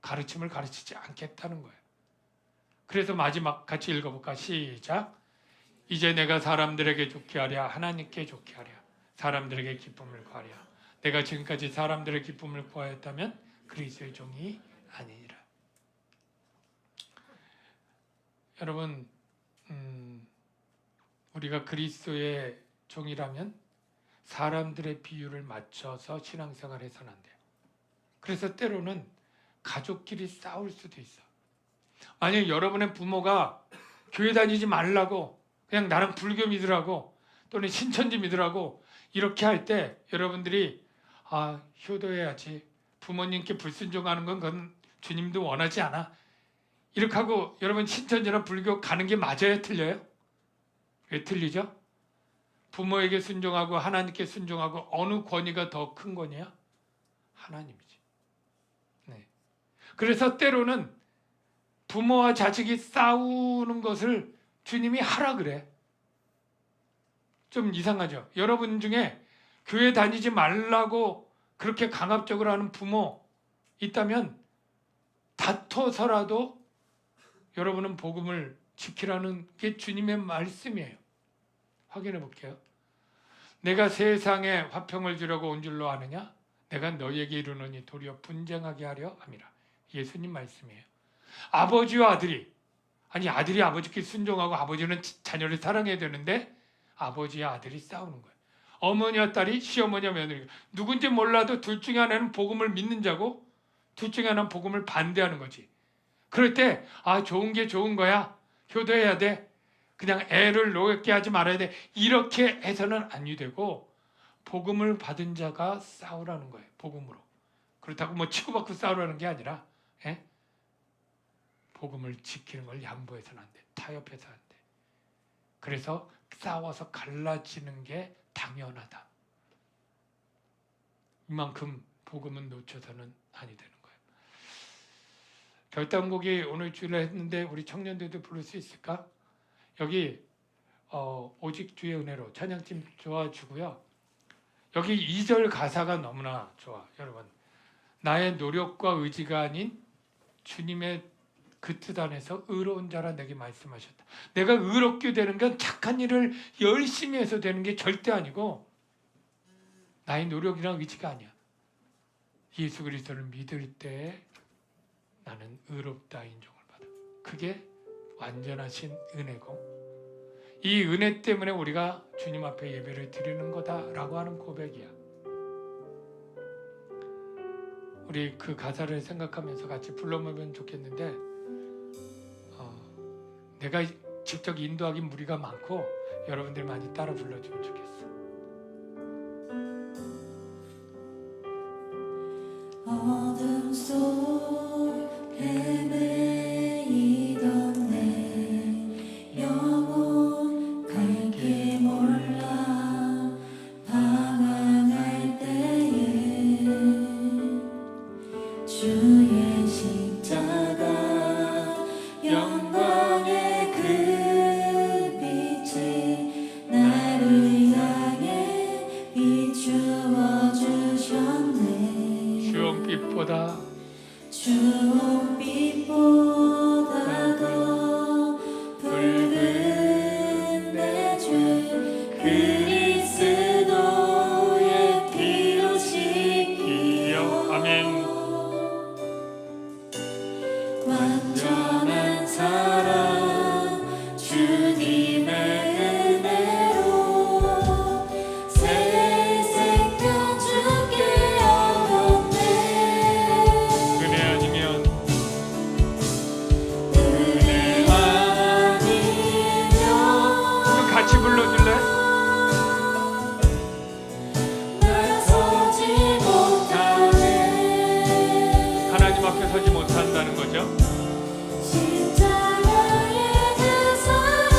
가르침을 가르치지 않겠다는 거예요. 그래서 마지막 같이 읽어볼까? 시작. 이제 내가 사람들에게 좋게 하랴 하나님께 좋게 하랴 사람들에게 기쁨을 구하랴. 내가 지금까지 사람들의 기쁨을 구하였다면 그리스도의 종이 아니니라. 여러분 우리가 그리스도의 종이라면 사람들의 비율을 맞춰서 신앙생활을 해서는 안 돼요. 그래서 때로는 가족끼리 싸울 수도 있어. 만약 여러분의 부모가 교회 다니지 말라고 그냥 나랑 불교 믿으라고 또는 신천지 믿으라고 이렇게 할 때 여러분들이 효도해야지. 부모님께 불순종하는 건 그건 주님도 원하지 않아. 이렇게 하고 여러분 신천지나 불교 가는 게 맞아요? 틀려요? 왜 틀리죠? 부모에게 순종하고 하나님께 순종하고 어느 권위가 더 큰 권위야? 하나님이지. 네. 그래서 때로는 부모와 자식이 싸우는 것을 주님이 하라 그래. 좀 이상하죠? 여러분 중에 교회 다니지 말라고 그렇게 강압적으로 하는 부모 있다면 다퉈서라도 여러분은 복음을 지키라는 게 주님의 말씀이에요. 확인해 볼게요. 내가 세상에 화평을 주려고 온 줄로 아느냐? 내가 너희에게 이르노니 도리어 분쟁하게 하려 함이라. 예수님 말씀이에요. 아버지와 아들이 아들이 아버지께 순종하고 아버지는 자녀를 사랑해야 되는데 아버지와 아들이 싸우는 거예요. 어머니와 딸이 시어머니와 며느리 누군지 몰라도 둘 중에 하나는 복음을 믿는 자고 둘 중에 하나는 복음을 반대하는 거지. 그럴 때 좋은 게 좋은 거야. 효도해야 돼. 그냥 애를 노엽게 하지 말아야 돼. 이렇게 해서는 안 되고 복음을 받은 자가 싸우라는 거예요. 복음으로. 그렇다고 치고받고 싸우라는 게 아니라 복음을 지키는 걸 양보해서는 안 돼. 타협해서 안 돼. 그래서 싸워서 갈라지는 게 당연하다. 이만큼 복음은 놓쳐서는 아니 되는 거예요. 결단곡이 오늘 주일에 했는데 우리 청년들도 부를 수 있을까? 여기 오직 주의 은혜로 찬양팀 도와주고요. 여기 2절 가사가 너무나 좋아. 여러분, 나의 노력과 의지가 아닌 주님의 그 뜻 안에서 의로운 자라 내게 말씀하셨다. 내가 의롭게 되는 건 착한 일을 열심히 해서 되는 게 절대 아니고 나의 노력이나 의지가 아니야. 예수 그리스도를 믿을 때 나는 의롭다 인정을 받아. 그게 완전하신 은혜고 이 은혜 때문에 우리가 주님 앞에 예배를 드리는 거다라고 하는 고백이야. 우리 그 가사를 생각하면서 같이 불러보면 좋겠는데 내가 직접 인도하기 무리가 많고 여러분들 많이 따라 불러주면 좋겠어. 어둠 속 헤매이던 내 영혼 갈게 몰라 방황할 때에 주의 십자가 영광의 그 빛이 나를 향해 비추어 주셨네. 주홍빛보다 주홍빛보다 더 붉은 내 주 그리스도의 피로 씻기어 아멘. 완전한 사랑 주님의 은혜로 새 생명 주께 얻었네. 은혜 아니면 은혜 아니면 같이 불러줄래? 나서지 못하네. 하나님 앞에 서지 못한다는 거죠. 십자가의 그 사랑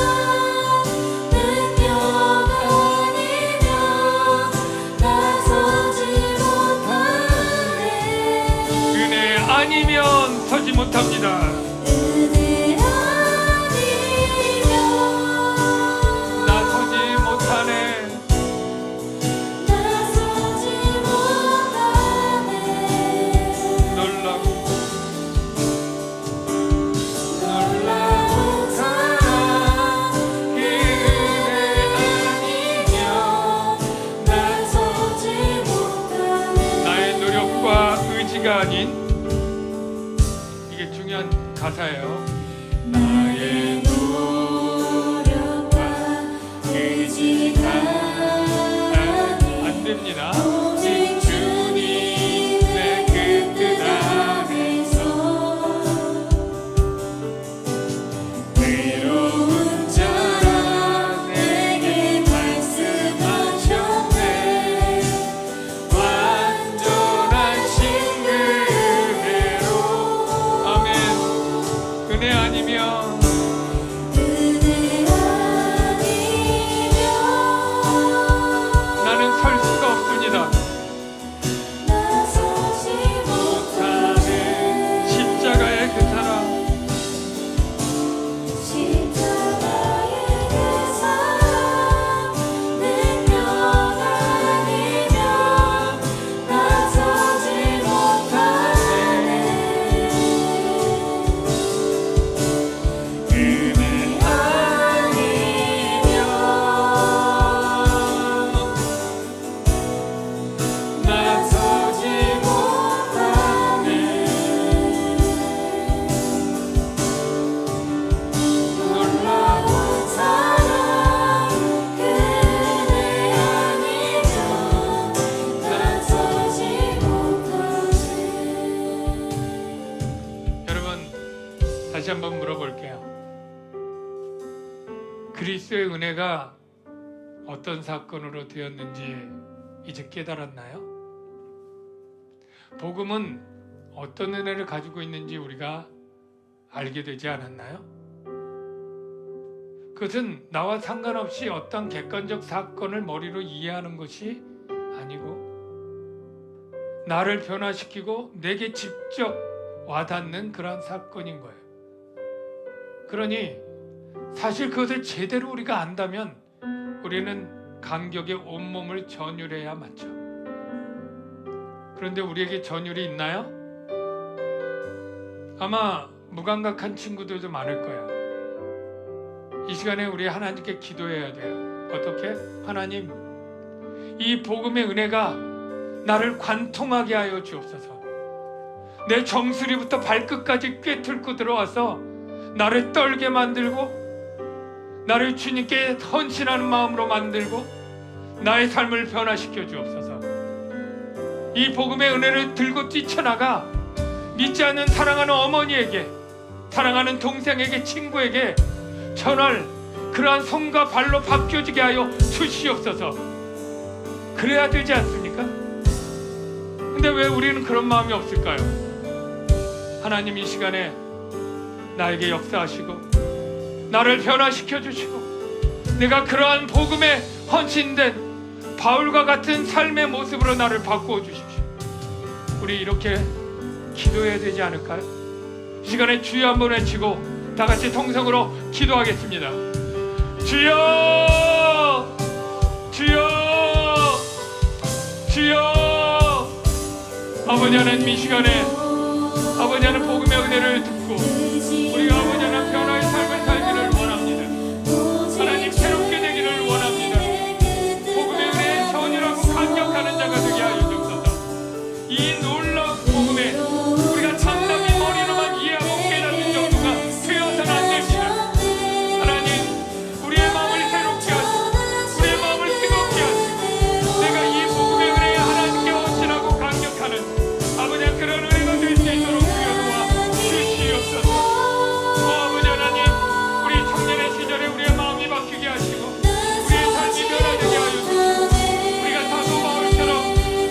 능력 아니면 나서지 못하네. 은혜 아니면 서지 못합니다. 은혜 아니면 나 서지 못하네. 나서지 못하네. 놀라운 놀라운 사랑 그 은혜 아니면 나서지 못하네. 나의 노력과 의지가 아닌 이게 중요한 가사예요. 나의 노력과 의지가 안 됩니다. 오직 주님의 그 뜻 안에서 의로운 자라 내게 말씀하셨네. 완전하신 그 은혜로 아멘. 은혜 아니면 은혜 아니면 나는 설 수가 없습니다. 나서지 못하네. 십자가의 그 사랑 십자가의 그 사랑 능력 아니면 나서지 못하네. 은혜 아니면 나서지 못하네. 놀라운 사랑 그 은혜 아니면 나서지 못하네. 여러분 다시 한번 물어볼게요. 그리스도의 은혜가 어떤 사건으로 되었는지 이제 깨달았나요? 복음은 어떤 은혜를 가지고 있는지 우리가 알게 되지 않았나요? 그것은 나와 상관없이 어떤 객관적 사건을 머리로 이해하는 것이 아니고 나를 변화시키고 내게 직접 와닿는 그런 사건인 거예요. 그러니 사실 그것을 제대로 우리가 안다면 우리는 간격에 온몸을 전율해야 맞죠. 그런데 우리에게 전율이 있나요? 아마 무감각한 친구들도 많을 거야. 이 시간에 우리 하나님께 기도해야 돼요. 어떻게? 하나님, 이 복음의 은혜가 나를 관통하게 하여 주옵소서. 내 정수리부터 발끝까지 꿰뚫고 들어와서 나를 떨게 만들고 나를 주님께 헌신하는 마음으로 만들고 나의 삶을 변화시켜 주옵소서. 이 복음의 은혜를 들고 뛰쳐나가 믿지 않는 사랑하는 어머니에게, 사랑하는 동생에게, 친구에게 전할 그러한 손과 발로 바뀌어지게 하여 주시옵소서. 그래야 되지 않습니까? 근데 왜 우리는 그런 마음이 없을까요? 하나님 이 시간에 나에게 역사하시고 나를 변화시켜 주시고 내가 그러한 복음에 헌신된 바울과 같은 삶의 모습으로 나를 바꾸어 주십시오. 우리 이렇게 기도해야 되지 않을까요? 이 시간에 주여 한번 외치고 다 같이 통성으로 기도하겠습니다. 주여, 주여, 주여. 아버지 하나님, 이 시간에 아버지 하나님 복음의 은혜를 듣고 우리가 아버지 하나님 변화의 삶을 살기를 원합니다. 하나님 새롭게 되기를 원합니다. 복음의 은혜에 전율하고 감격하는 자가 되게 하여 주옵소서. 이 놀라운 복음에 우리가 참담히 머리로만 이해하고 깨닫는 정도가 되어서는 안 됩니다. 하나님, 우리의 마음을 새롭게 하시고 우리의 마음을 뜨겁게 하시고 내가 이 복음의 은혜에 하나님께 헌신하고 감격하는 아버지 그런 은혜가 될 수 있도록 주여 도와 주시옵소서. 아버지 하나님, 우리 청년의 시절에 우리의 마음이 바뀌게 하시고 우리의 삶이 변화되게 하여 주시고 우리가 사도 바울처럼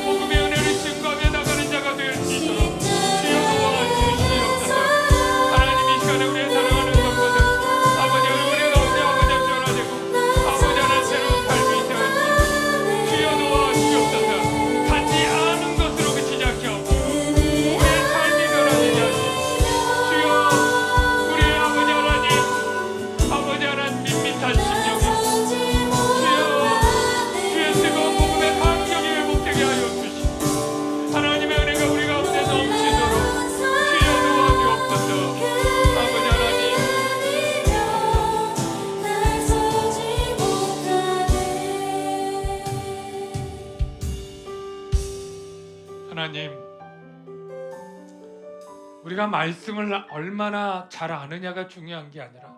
복음의 은혜를 증거하며 나가는 자가 될 수 있도록 주여 도와 주시옵소서. 하나님, 이 시간에 우리의 사랑하는 성도들 아버지 은혜 가운데 아버지 변화되고 아버지 하나님 새로운 삶이 되어지고 주여 도와 주옵소서. 단지 아는 것으로 그치지 않게 하옵소서. 우리의 삶이 변화되게 하시고 주여, 우리의 아버지 하나님, 아버지 하나님 밋밋한 심령이 주의 뜨거운 복음의 감격이 회복되게 하여 주시고 하나님의 은혜가 우리 가운데 넘치도록 주여 도와주옵소서. 아버지 하나님, 하나님, 우리가 말씀을 얼마나 잘 아느냐가 중요한 게 아니라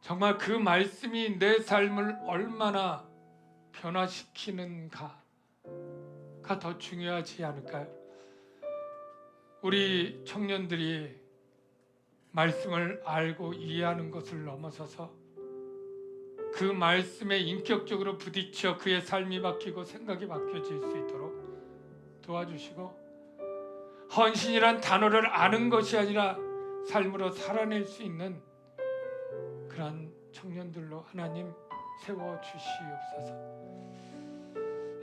정말 그 말씀이 내 삶을 얼마나 변화시키는가가 더 중요하지 않을까요? 우리 청년들이 말씀을 알고 이해하는 것을 넘어서서 그 말씀에 인격적으로 부딪혀 그의 삶이 바뀌고 생각이 바뀌어질 수 있도록 도와주시고 헌신이란 단어를 아는 것이 아니라 삶으로 살아낼 수 있는 그러한 청년들로 하나님 세워주시옵소서.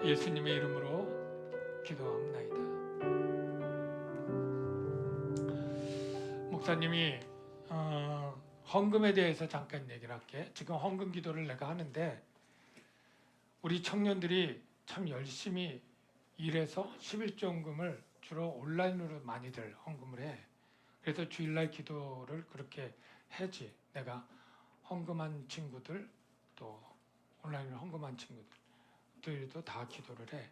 예수님의 이름으로 기도합나이다. 목사님이 헌금에 대해서 잠깐 얘기를 할게. 지금 헌금 기도를 내가 하는데 우리 청년들이 참 열심히 일해서 11조헌금을 주로 온라인으로 많이들 헌금을 해. 그래서 주일날 기도를 그렇게 해지. 내가 헌금한 친구들 또 온라인으로 헌금한 친구들도 다 기도를 해.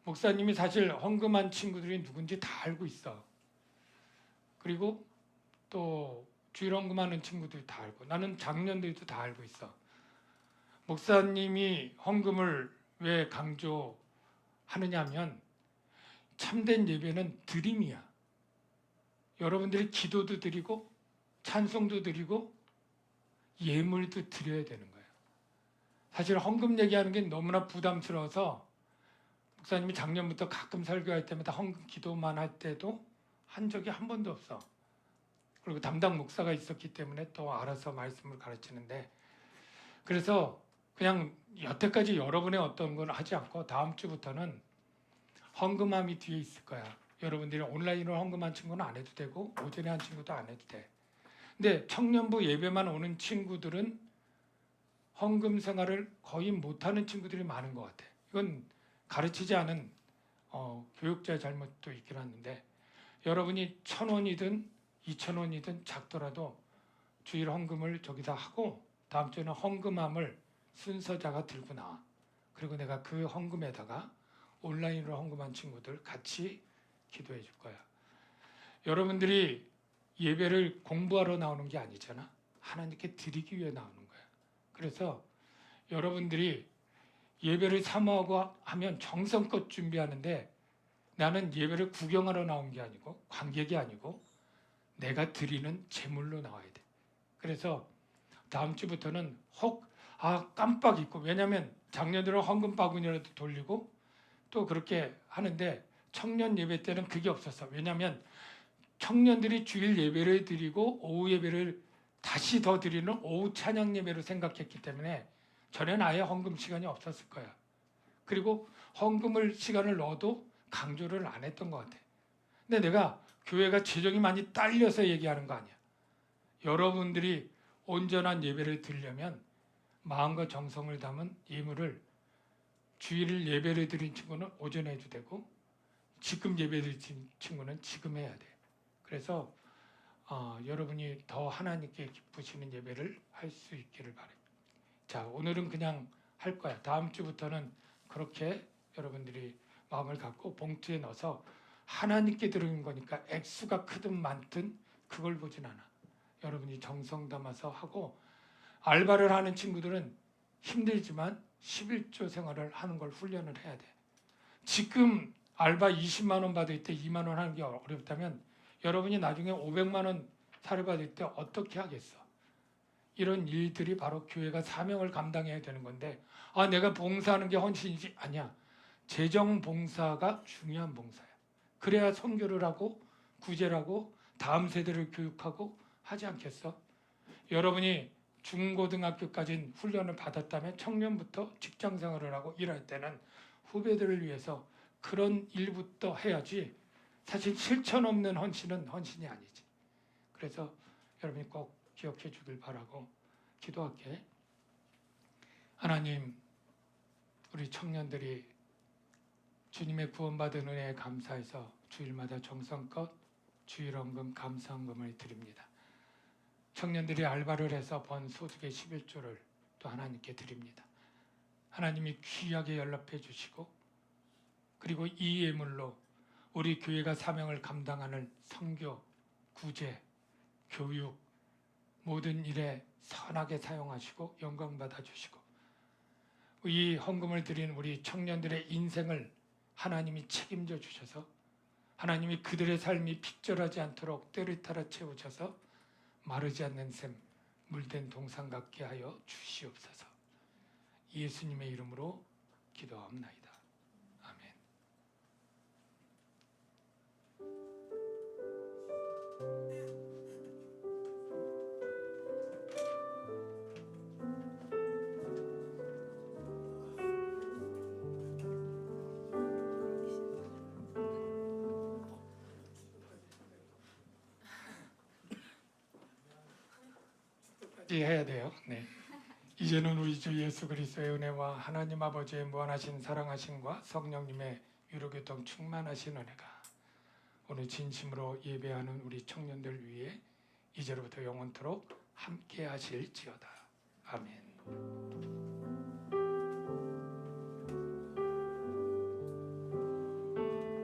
목사님이 사실 헌금한 친구들이 누군지 다 알고 있어. 그리고 또 주일 헌금하는 친구들이 다 알고, 나는 장년들도 다 알고 있어. 목사님이 헌금을 왜 강조하느냐면 참된 예배는 드림이야. 여러분들이 기도도 드리고 찬송도 드리고 예물도 드려야 되는 거예요. 사실 헌금 얘기하는 게 너무나 부담스러워서 목사님이 작년부터 가끔 설교할 때마다 헌금 기도만 할 때도 한 적이 한 번도 없어. 그리고 담당 목사가 있었기 때문에 또 알아서 말씀을 가르치는데, 그래서 그냥 여태까지 여러분의 어떤 걸 하지 않고 다음 주부터는 헌금함이 뒤에 있을 거야. 여러분들이 온라인으로 헌금한 친구는 안 해도 되고 오전에 한 친구도 안 해도 돼. 근데 청년부 예배만 오는 친구들은 헌금 생활을 거의 못하는 친구들이 많은 것 같아. 이건 가르치지 않은 교육자의 잘못도 있긴 한데, 여러분이 1,000원이든 2,000원이든 작더라도 주일 헌금을 저기다 하고 다음 주에는 헌금함을 순서자가 들고 나와. 그리고 내가 그 헌금에다가 온라인으로 헌금한 친구들 같이 기도해 줄 거야. 여러분들이 예배를 공부하러 나오는 게 아니잖아. 하나님께 드리기 위해 나오는 거야. 그래서 여러분들이 예배를 사모하고 하면 정성껏 준비하는데, 나는 예배를 구경하러 나온 게 아니고 관객이 아니고 내가 드리는 제물로 나와야 돼. 그래서 다음 주부터는 깜빡 잊고, 왜냐하면 작년으로 헌금 바구니라도 돌리고 또 그렇게 하는데 청년 예배 때는 그게 없었어. 왜냐하면 청년들이 주일 예배를 드리고 오후 예배를 다시 더 드리는 오후 찬양 예배로 생각했기 때문에 전에는 아예 헌금 시간이 없었을 거야. 그리고 헌금을 시간을 넣어도 강조를 안 했던 것 같아. 근데 내가 교회가 재정이 많이 딸려서 얘기하는 거 아니야. 여러분들이 온전한 예배를 드리려면 마음과 정성을 담은 예물을 주일 예배를 드린 친구는 오전에 해도 되고 지금 예배 드린 친구는 지금 해야 돼. 그래서 여러분이 더 하나님께 기쁘시는 예배를 할 수 있기를 바랍니다. 자, 오늘은 그냥 할 거야. 다음 주부터는 그렇게 여러분들이 마음을 갖고 봉투에 넣어서 하나님께 드리는 거니까 액수가 크든 많든 그걸 보진 않아. 여러분이 정성 담아서 하고, 알바를 하는 친구들은 힘들지만 11조 생활을 하는 걸 훈련을 해야 돼. 지금 알바 20만 원 받을 때 2만 원 하는 게 어렵다면 여러분이 나중에 500만 원 사례 받을 때 어떻게 하겠어? 이런 일들이 바로 교회가 사명을 감당해야 되는 건데, 내가 봉사하는 게 헌신이지. 아니야. 재정 봉사가 중요한 봉사야. 그래야 선교를 하고 구제를 하고 다음 세대를 교육하고 하지 않겠어? 여러분이 중고등학교까지 훈련을 받았다면 청년부터 직장 생활을 하고 일할 때는 후배들을 위해서 그런 일부터 해야지. 사실 실천 없는 헌신은 헌신이 아니지. 그래서 여러분이 꼭 기억해 주길 바라고 기도할게. 하나님, 우리 청년들이 주님의 구원받은 은혜에 감사해서 주일마다 정성껏 주일헌금 감사헌금을 드립니다. 청년들이 알바를 해서 번 소득의 11조를 또 하나님께 드립니다. 하나님이 귀하게 연락해 주시고, 그리고 이 예물로 우리 교회가 사명을 감당하는 선교, 구제, 교육 모든 일에 선하게 사용하시고 영광 받아 주시고, 이 헌금을 드린 우리 청년들의 인생을 하나님이 책임져 주셔서 하나님이 그들의 삶이 핍절하지 않도록 때를 따라 채우셔서 마르지 않는 샘, 물된 동산 같게 하여 주시옵소서. 예수님의 이름으로 기도하옵나이다. 아멘. 해야 돼요. 네. 이제는 우리 주 예수 그리스도의 은혜와 하나님 아버지의 무한하신 사랑하심과 성령님의 위로교통 충만하신 은혜가 오늘 진심으로 예배하는 우리 청년들 위해 이제로부터 영원토록 함께 하실지어다. 아멘.